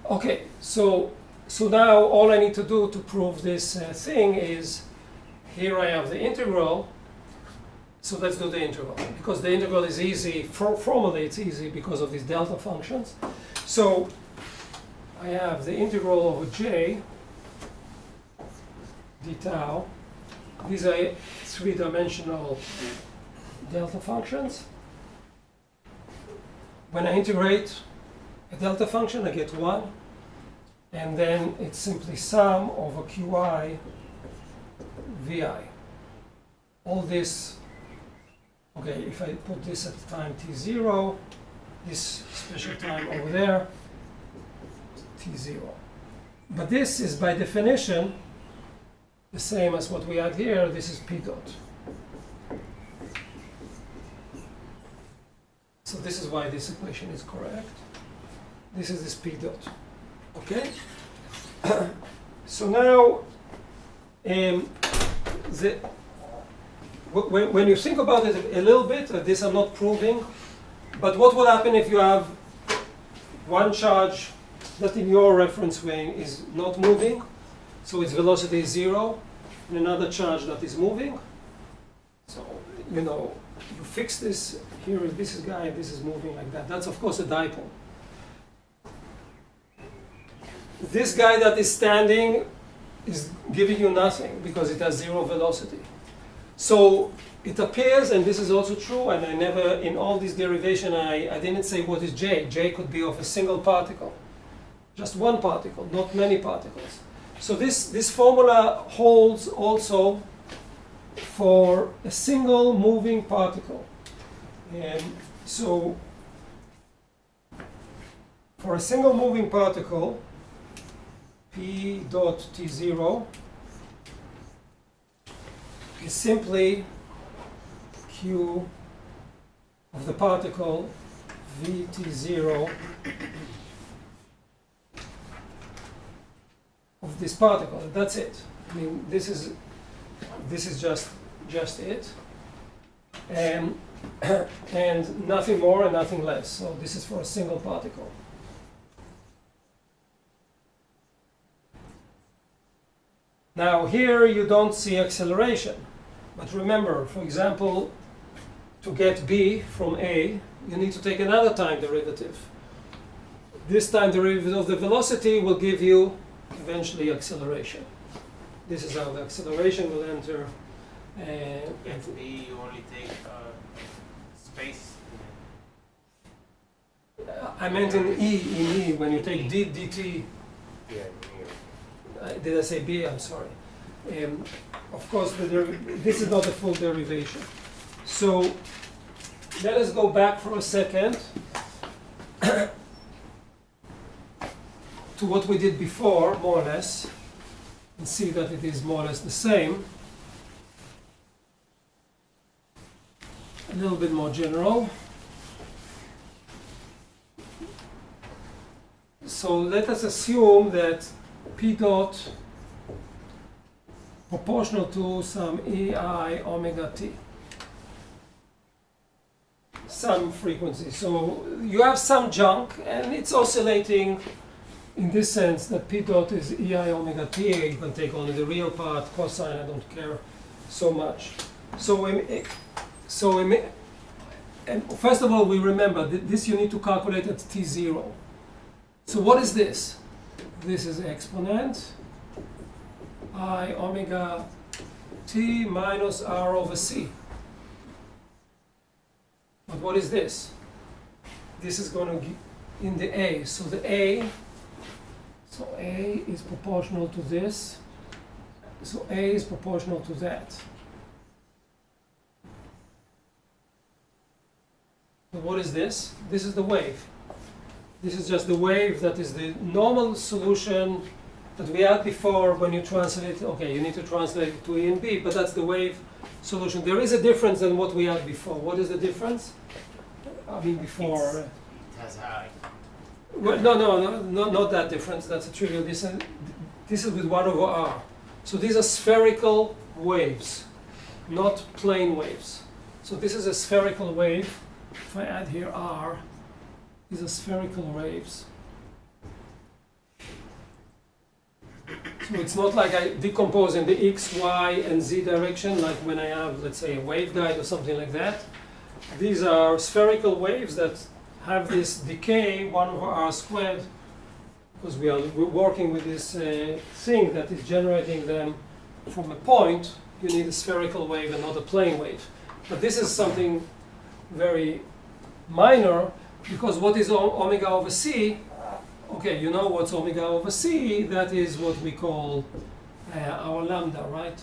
Okay, so now all I need to do to prove this thing is, here I have the integral. So let's do the integral. Because the integral is easy, formally it's easy because of these delta functions. So I have the integral over J d tau. These are three-dimensional delta functions. When I integrate a delta function, I get 1. And then it's simply sum over Qi Vi. All this, okay, if I put this at time t0, this special time over there, t0. But this is by definition the same as what we had here. This is p dot. So this is why this equation is correct. This is this p dot. Okay? So now, when you think about it a little bit, this I'm not proving, but what will happen if you have one charge that in your reference frame is not moving, so its velocity is 0, and another charge that is moving? So, you fix this, here this is guy, this is moving like that. That's of course a dipole. This guy that is standing is giving you nothing because it has 0 velocity. So it appears, and this is also true, and I never, in all this derivation, I didn't say what is J. J could be of a single particle. Just one particle, not many particles. So this formula holds also for a single moving particle. And so for a single moving particle, P dot T0 is simply Q of the particle VT0 of this particle. And that's it. I mean, this is just it, and nothing more and nothing less. So this is for a single particle. Now here you don't see acceleration, but remember, for example, to get B from A, you need to take another time derivative. This time derivative of the velocity will give you eventually acceleration. This is how the acceleration will enter. At B, you only take space. I meant in E, when you take d dt. Yeah. Did I say B? I'm sorry. Of course, this is not a full derivation. So let us go back for a second to what we did before, more or less, and see that it is more or less the same. A little bit more general. So let us assume that P dot proportional to some EI omega t. some frequency. So you have some junk, and it's oscillating in this sense that P dot is EI omega t. You can take only the real part, cosine, I don't care so much. And first of all, we remember that this you need to calculate at t0. So what is this? This is exponent I omega t minus r over c. But what is this? This is going to be in the A. So the A, so A is proportional to this. So A is proportional to that. So what is this? This is the wave. This is just the wave that is the normal solution that we had before when you translate. Okay, you need to translate it to E and B, but that's the wave solution. There is a difference than what we had before. What is the difference? I mean, before. It has I. Well, no, not that difference. That's a trivial distance. This is with 1 over r. So these are spherical waves, not plane waves. So this is a spherical wave. If I add here r, these are spherical waves. So it's not like I decompose in the x, y, and z direction, like when I have, let's say, a waveguide or something like that. These are spherical waves that have this decay 1 over r squared, because we're working with this thing that is generating them from a point. You need a spherical wave and not a plane wave. But this is something very minor, because what is omega over c? Okay, you know what's omega over c? That is what we call our lambda, right?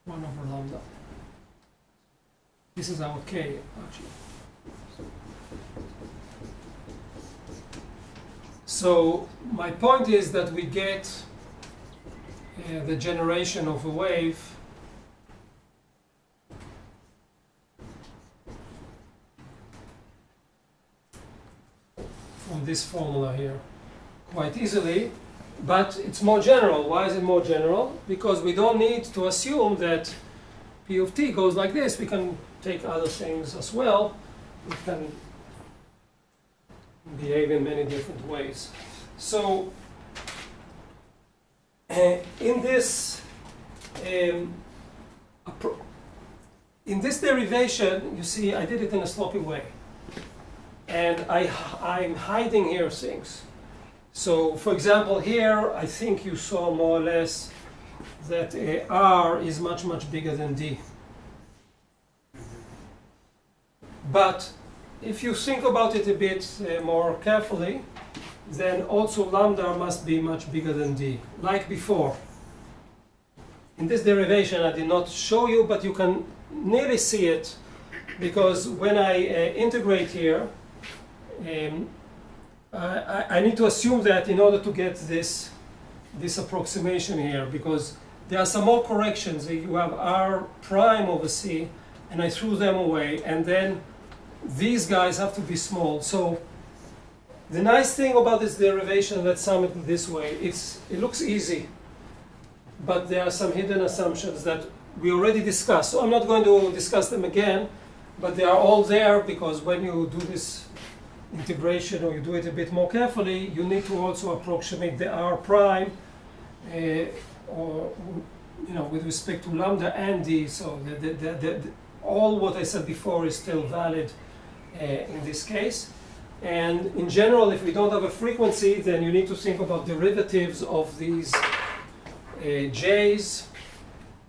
1 over lambda. This is our k, actually. So my point is that we get the generation of a wave from this formula here quite easily, but it's more general. Why is it more general? Because we don't need to assume that P of t goes like this. We can take other things as well. We can behave in many different ways. So in this derivation, you see, I did it in a sloppy way. And I'm hiding here things. So for example, here, I think you saw more or less that R is much, much bigger than D. But if you think about it a bit more carefully, then also lambda must be much bigger than D, like before. In this derivation, I did not show you, but you can nearly see it, because when I integrate here, I need to assume that in order to get this approximation here, because there are some more corrections. You have R prime over C, and I threw them away, and then these guys have to be small. So the nice thing about this derivation, let's sum it this way, it looks easy, but there are some hidden assumptions that we already discussed. So I'm not going to discuss them again, but they are all there, because when you do this integration, or you do it a bit more carefully, you need to also approximate the R prime, or with respect to lambda and D. So all what I said before is still valid in this case. And in general, if we don't have a frequency, then you need to think about derivatives of these J's,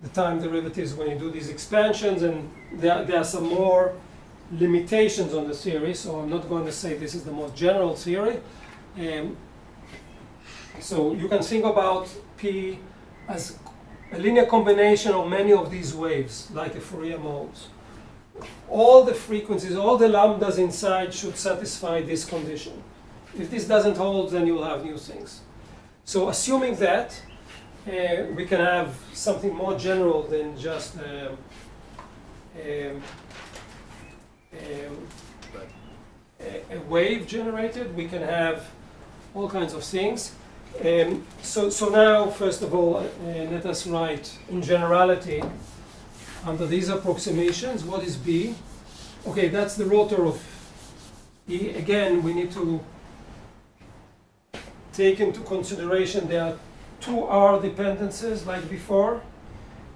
the time derivatives when you do these expansions, and there are some more limitations on the theory, so I'm not going to say this is the most general theory. So you can think about P as a linear combination of many of these waves, like a Fourier modes. All the frequencies, all the lambdas inside should satisfy this condition. If this doesn't hold, then you'll have new things. So assuming that, we can have something more general than just a wave generated. We can have all kinds of things. So now, first of all, let us write in generality under these approximations, what is B? Okay, that's the rotor of E. Again, we need to take into consideration there are two R dependencies like before,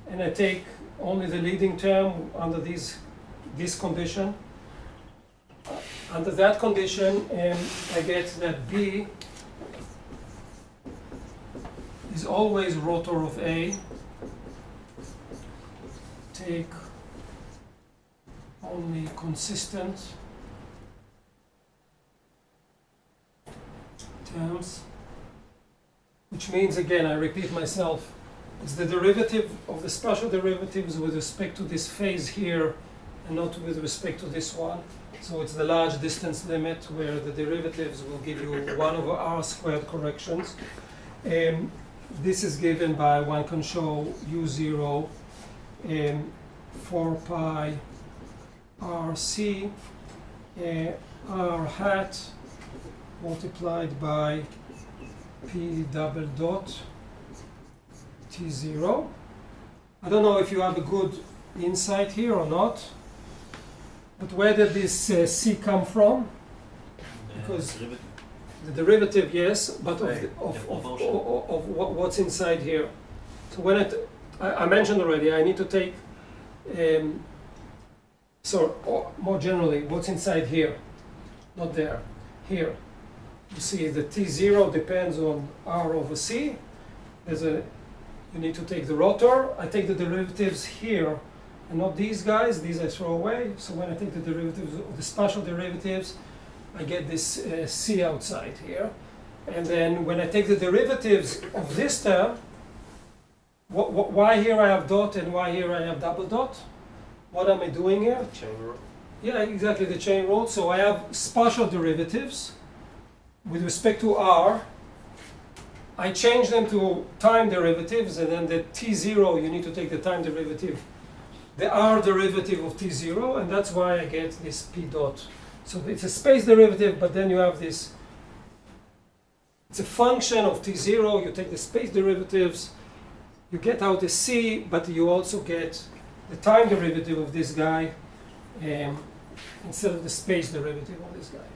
and I take only the leading term under this condition. Under that condition, I get that B is always rotor of A. Take only consistent terms, which means, again, I repeat myself, it's the derivative of the spatial derivatives with respect to this phase here and not with respect to this one. So it's the large distance limit where the derivatives will give you 1 over r squared corrections. This is given by, one can show u0 4 pi rc r hat multiplied by p double dot t0. I don't know if you have a good insight here or not, but where did this c come from? Because the derivative, yes, but of what's inside here. So when I mentioned already, I need to take, more generally, what's inside here, not there, here. You see the T0 depends on R over C. You need to take the rotor. I take the derivatives here and not these guys. These I throw away. So when I take the derivatives of the spatial derivatives, I get this C outside here. And then when I take the derivatives of this term, why here I have dot and why here I have double dot? What am I doing here? Chain rule. Yeah, exactly, the chain rule. So I have spatial derivatives with respect to R. I change them to time derivatives, and then the T0, you need to take the time derivative, the R derivative of T0, and that's why I get this P dot. So it's a space derivative, but then you have this, it's a function of T0, you take the space derivatives, you get out a C, but you also get the time derivative of this guy instead of the space derivative of this guy.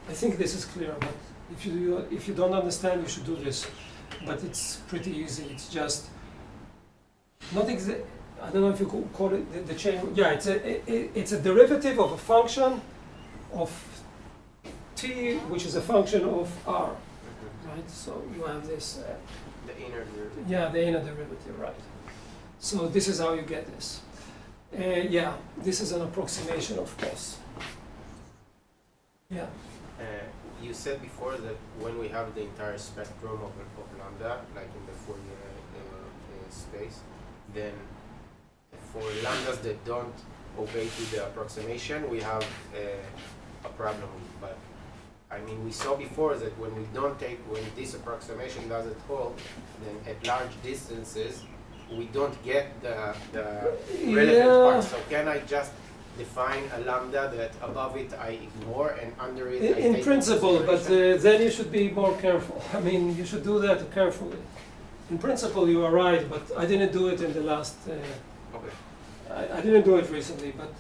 I think this is clear, but if you don't understand, you should do this. But it's pretty easy. It's just not exact. I don't know if you could call it the chain. Yeah, it's a derivative of a function of t, which is a function of r, right? So you have this. The inner derivative. Yeah, the inner derivative, right? So this is how you get this. Yeah, this is an approximation, of course. Yeah. You said before that when we have the entire spectrum of lambda, like in the Fourier space, then for lambdas that don't obey to the approximation, we have a problem. But I mean, we saw before that when this approximation doesn't hold, then at large distances, we don't get the relevant part. So can I just define a lambda that above it I ignore and under it I take in principle, but then you should be more careful. I mean, you should do that carefully. In principle, you are right, but I didn't do it in the last. Okay. I didn't do it recently, but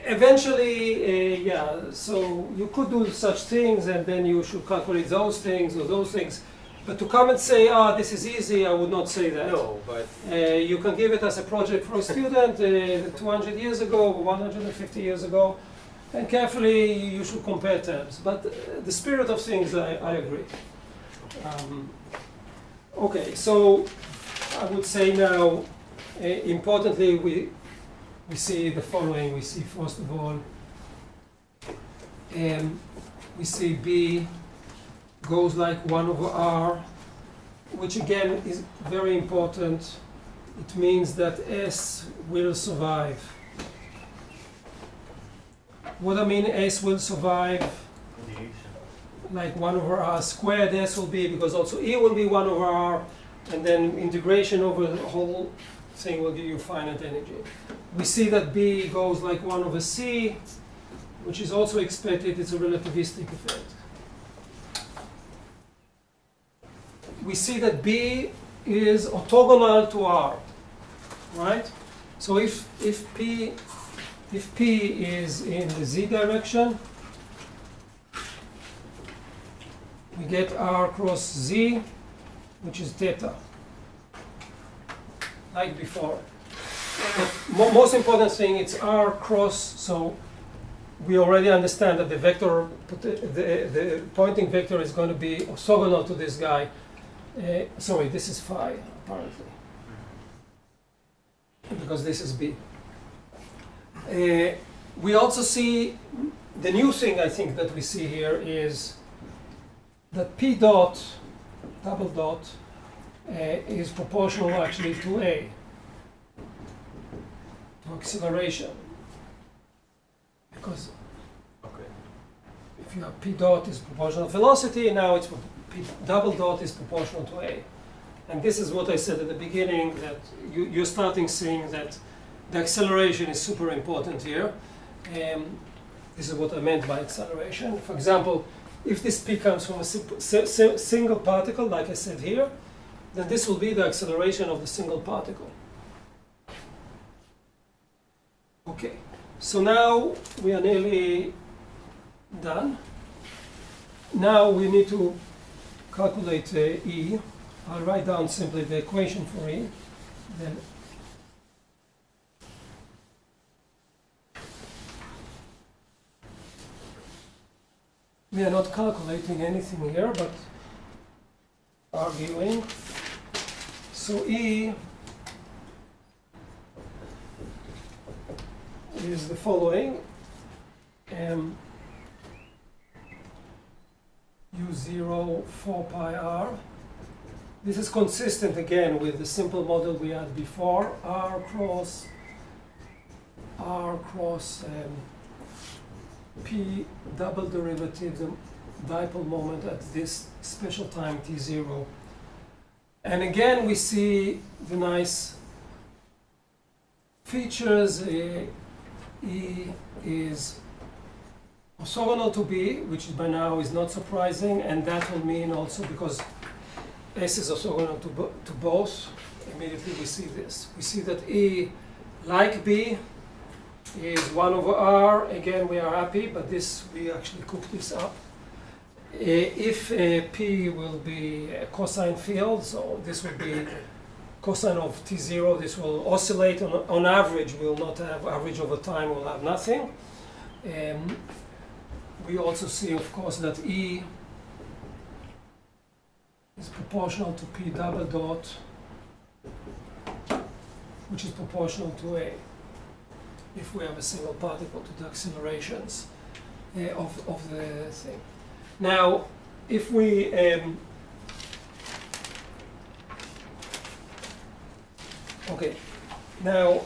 eventually, yeah. So you could do such things, and then you should calculate those things or those things. But to come and say, this is easy, I would not say that. No, but you can give it as a project for a student 200 years ago, 150 years ago, and carefully you should compare terms. But the spirit of things, I agree. Okay, so I would say now, importantly, we see the following. We see, first of all, we see B goes like 1 over r, which again is very important. It means that S will survive. What I mean S will survive, like 1 over r squared, S will be, because also E will be 1 over r, and then integration over the whole thing will give you finite energy. We see that B goes like 1 over C, which is also expected. It's a relativistic effect. We see that B is orthogonal to R, right? So if P if P is in the Z direction, we get R cross Z, which is theta, like before. But most important thing, it's R cross, so we already understand that the vector, the pointing vector is going to be orthogonal to this guy. Sorry, this is phi, apparently, because this is B. We also see, the new thing I think that we see here is that P dot, double dot, is proportional actually to A, to acceleration. Because if you have P dot is proportional velocity, now it's P double dot is proportional to A. And this is what I said at the beginning, that you're starting seeing that the acceleration is super important here. This is what I meant by acceleration. For example, if this P comes from a single particle, like I said here, then this will be the acceleration of the single particle. Okay, so now we are nearly done. Now we need to calculate E. I'll write down simply the equation for E. Then we are not calculating anything here, but arguing. So E is the following. U0 4 pi r. This is consistent again with the simple model we had before. R cross P double derivative, the dipole moment at this special time t0. And again we see the nice features. E is orthogonal to B, which by now is not surprising, and that will mean also because S is orthogonal to both, immediately we see this. We see that E, like B, is 1 over R. Again, we are happy, but this, we actually cooked this up. If P will be a cosine field, so this will be cosine of T0, this will oscillate on average, we will not have average over time, we'll have nothing. We also see, of course, that E is proportional to P double dot, which is proportional to A, if we have a single particle to the accelerations of the thing. Now, if we okay, now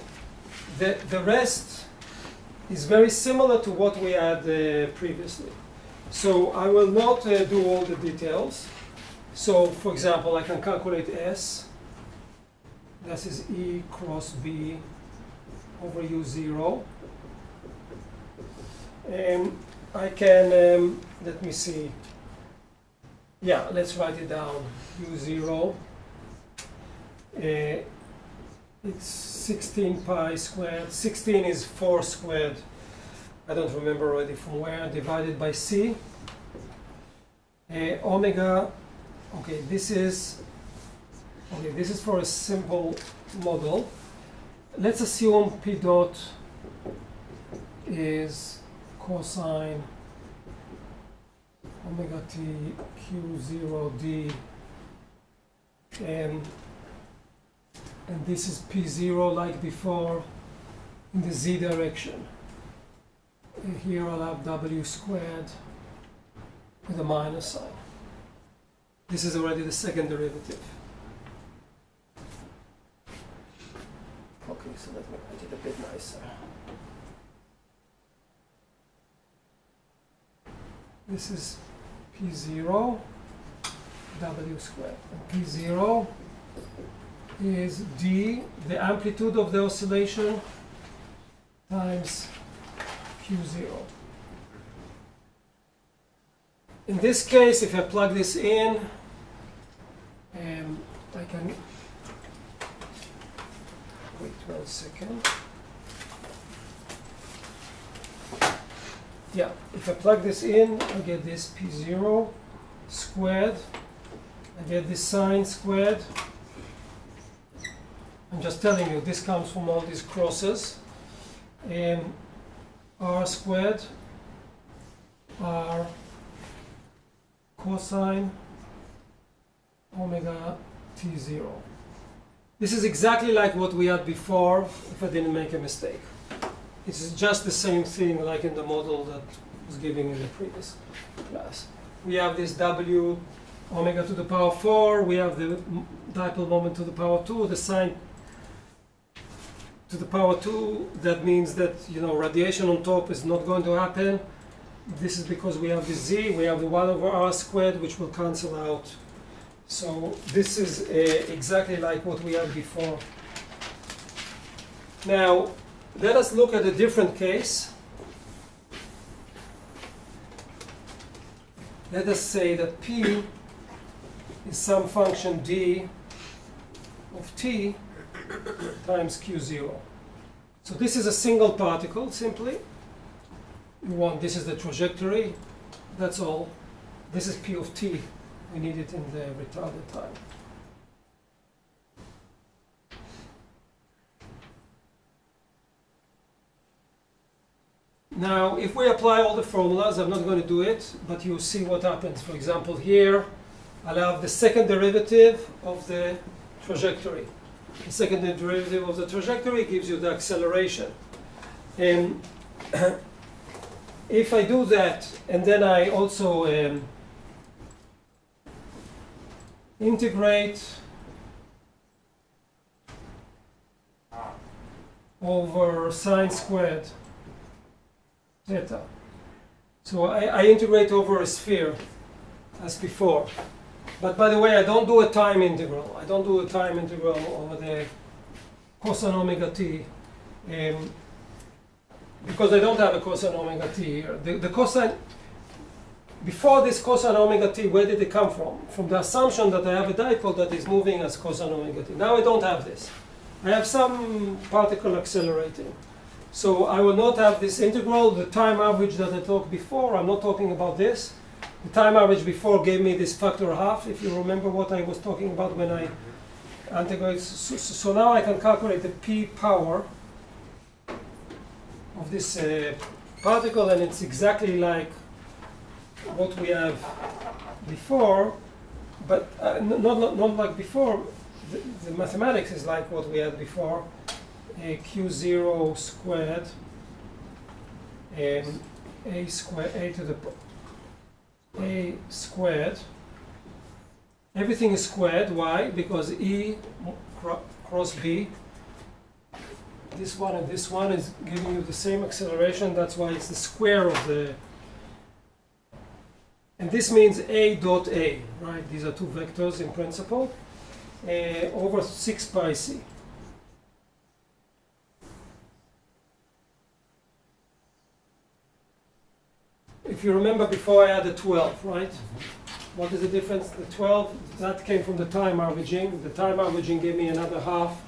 the rest is very similar to what we had previously. So I will not do all the details. So for example, I can calculate S. This is E cross B over U0. And I can, let me see. Yeah, let's write it down. U0. It's 16 pi squared. 16 is 4 squared. I don't remember already from where. Divided by C. Omega. Okay, this is for a simple model. Let's assume P dot is cosine omega t q0d, and this is P0 like before in the Z direction. And here I'll have W squared with a minus sign. This is already the second derivative. Okay, so let me write it a bit nicer. This is P0, W squared. And P0 is D, the amplitude of the oscillation, times Q0. In this case, if I plug this in, I can, wait 1 second. yeah, if I plug this in, I get this P0 squared. I get this sine squared. I'm just telling you, this comes from all these crosses. R squared, R cosine omega T0. This is exactly like what we had before, if I didn't make a mistake. It's just the same thing like in the model that was given in the previous class. We have this W omega to the power 4, we have the dipole moment to the power 2, the sine to the power 2, that means that, you know, radiation on top is not going to happen. This is because we have the Z, we have the 1 over R squared, which will cancel out. So this is exactly like what we had before. Now, let us look at a different case. Let us say that P is some function D of T times Q0. So this is a single particle, simply. This is the trajectory, that's all. This is P of T. We need it in the retarded time. Now, if we apply all the formulas, I'm not going to do it, but you see what happens. For example, here, I'll have the second derivative of the trajectory. The second derivative of the trajectory gives you the acceleration. And if I do that, and then I also integrate over sine squared theta. So I integrate over a sphere as before. But by the way, I don't do a time integral. I don't do a time integral over the cosine omega t because I don't have a cosine omega t here. The cosine, before this cosine omega t, where did it come from? From the assumption that I have a dipole that is moving as cosine omega t. Now I don't have this. I have some particle accelerating. So I will not have this integral. The time average that I talked before, I'm not talking about this. The time average before gave me this factor half, if you remember what I was talking about when I integrate. So now I can calculate the P power of this particle, and it's exactly like what we have before, but not like before. The mathematics is like what we had before. Q0 squared and a to the a squared. Everything is squared. Why? Because E cross B, this one and this one is giving you the same acceleration. That's why it's the square of the. And this means A dot A, right? These are two vectors in principle. Over 6 pi c. If you remember before, I had a 12, right? What is the difference? The 12, that came from the time averaging. The time averaging gave me another half.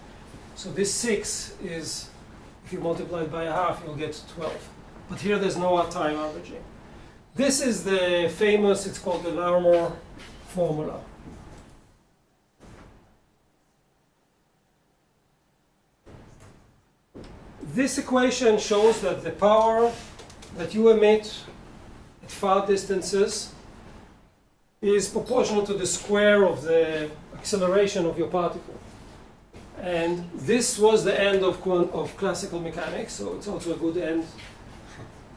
So this 6 is, if you multiply it by a half, you'll get 12. But here there's no time averaging. This is the famous, it's called the Larmor formula. This equation shows that the power that you emit at far distances is proportional to the square of the acceleration of your particle. And this was the end of classical mechanics, so it's also a good end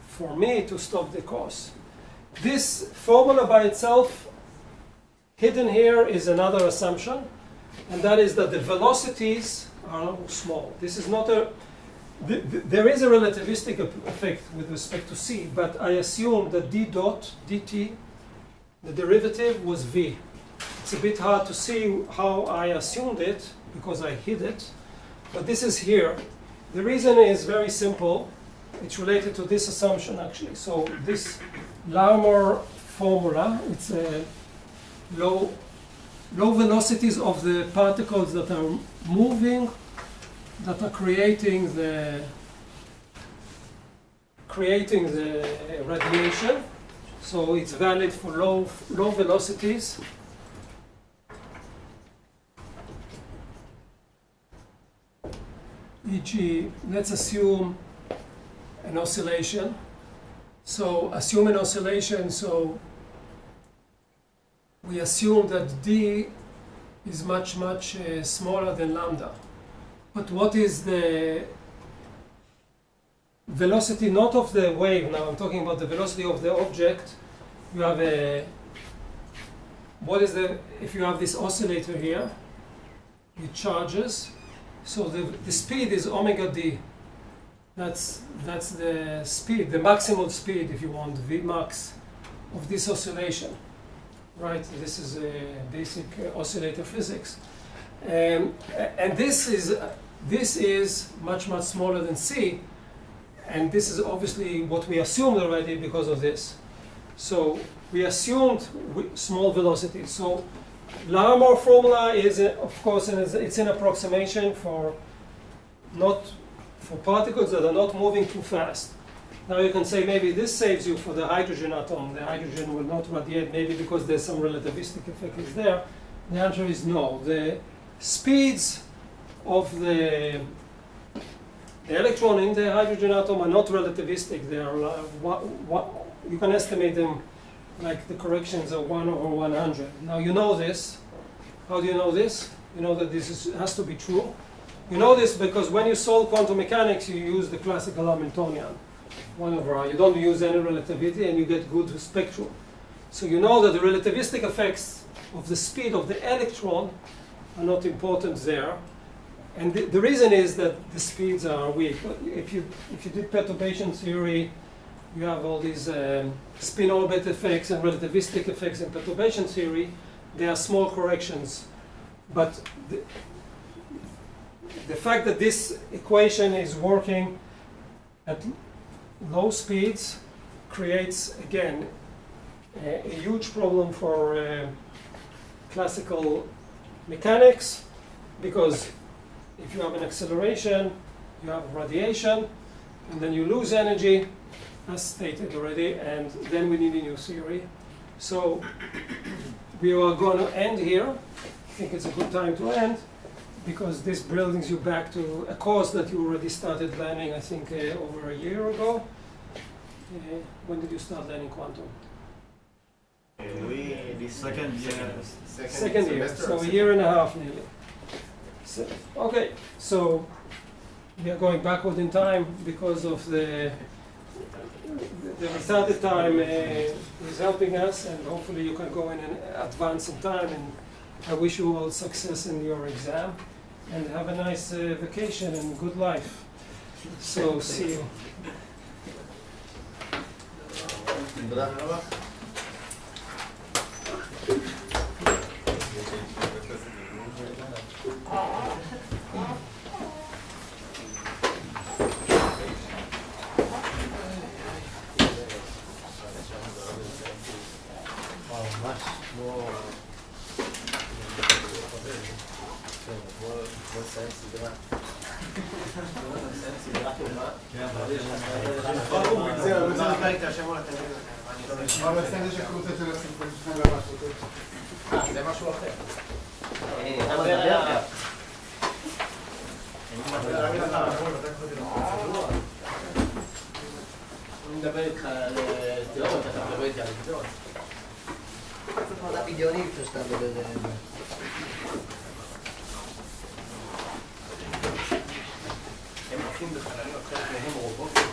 for me to stop the course. This formula by itself, hidden here, is another assumption, and that is that the velocities are small. This is not a there is a relativistic effect with respect to c, but I assume that d dot dt, the derivative, was v. It's a bit hard to see how I assumed it because I hid it, but this is here. The reason is very simple. It's related to this assumption, actually. So this Larmor formula, it's low velocities of the particles that are moving, that are creating creating the radiation. So it's valid for low velocities. E.g., let's assume an oscillation. So assume an oscillation, so we assume that d is much smaller than lambda. But what is the velocity, not of the wave now, I'm talking about the velocity of the object. You have if you have this oscillator here, it charges, so the speed is omega d. That's the speed, the maximal speed, if you want, V max, of this oscillation. Right, this is basic oscillator physics. And this is much smaller than c, and this is obviously what we assumed already because of this. So we assumed small velocities. So Larmor formula is, of course, it's an approximation for particles that are not moving too fast. Now you can say maybe this saves you for the hydrogen atom. The hydrogen will not radiate, maybe because there's some relativistic effect is there. The answer is no. The speeds of the electron in the hydrogen atom are not relativistic. They are you can estimate them like the corrections are 1 over 100. Now you know this. How do you know this? You know that this has to be true. You know this because when you solve quantum mechanics, you use the classical Hamiltonian. 1 over r. You don't use any relativity and you get good spectrum. So you know that the relativistic effects of the speed of the electron are not important there. And the reason is that the speeds are weak. If you did perturbation theory, you have all these spin orbit effects and relativistic effects in perturbation theory. They are small corrections. But the fact that this equation is working at low speeds creates, again, a huge problem for classical mechanics, because if you have an acceleration, you have radiation, and then you lose energy, as stated already, and then we need a new theory. So we are going to end here. I think it's a good time to end, because this brings you back to a course that you already started learning, I think, over a year ago. When did you start learning quantum? Second year. Second year, so a year and a half nearly. So, okay, so we are going backward in time because of the retarded time is helping us, and hopefully you can go in and advance in time. And I wish you all success in your exam, and have a nice vacation and good life. So see you. תודה רבה. ממש כמו... בוא נסיים סדרה. נסיים סדרה טובה. זהו, זה נקרא להתרשם על התלמיד. אבל הסנדר של קבוצה של הסימפון שלכם למשהו. זה משהו אחר. אתה מדבר גם. אני מדבר איתך על תיאוריות, אתה מדבר איתי על תיאוריות. זה כבר בדיוני לפני שאתה מדבר... הם הולכים בחלליות, חלק מהם רובוטים.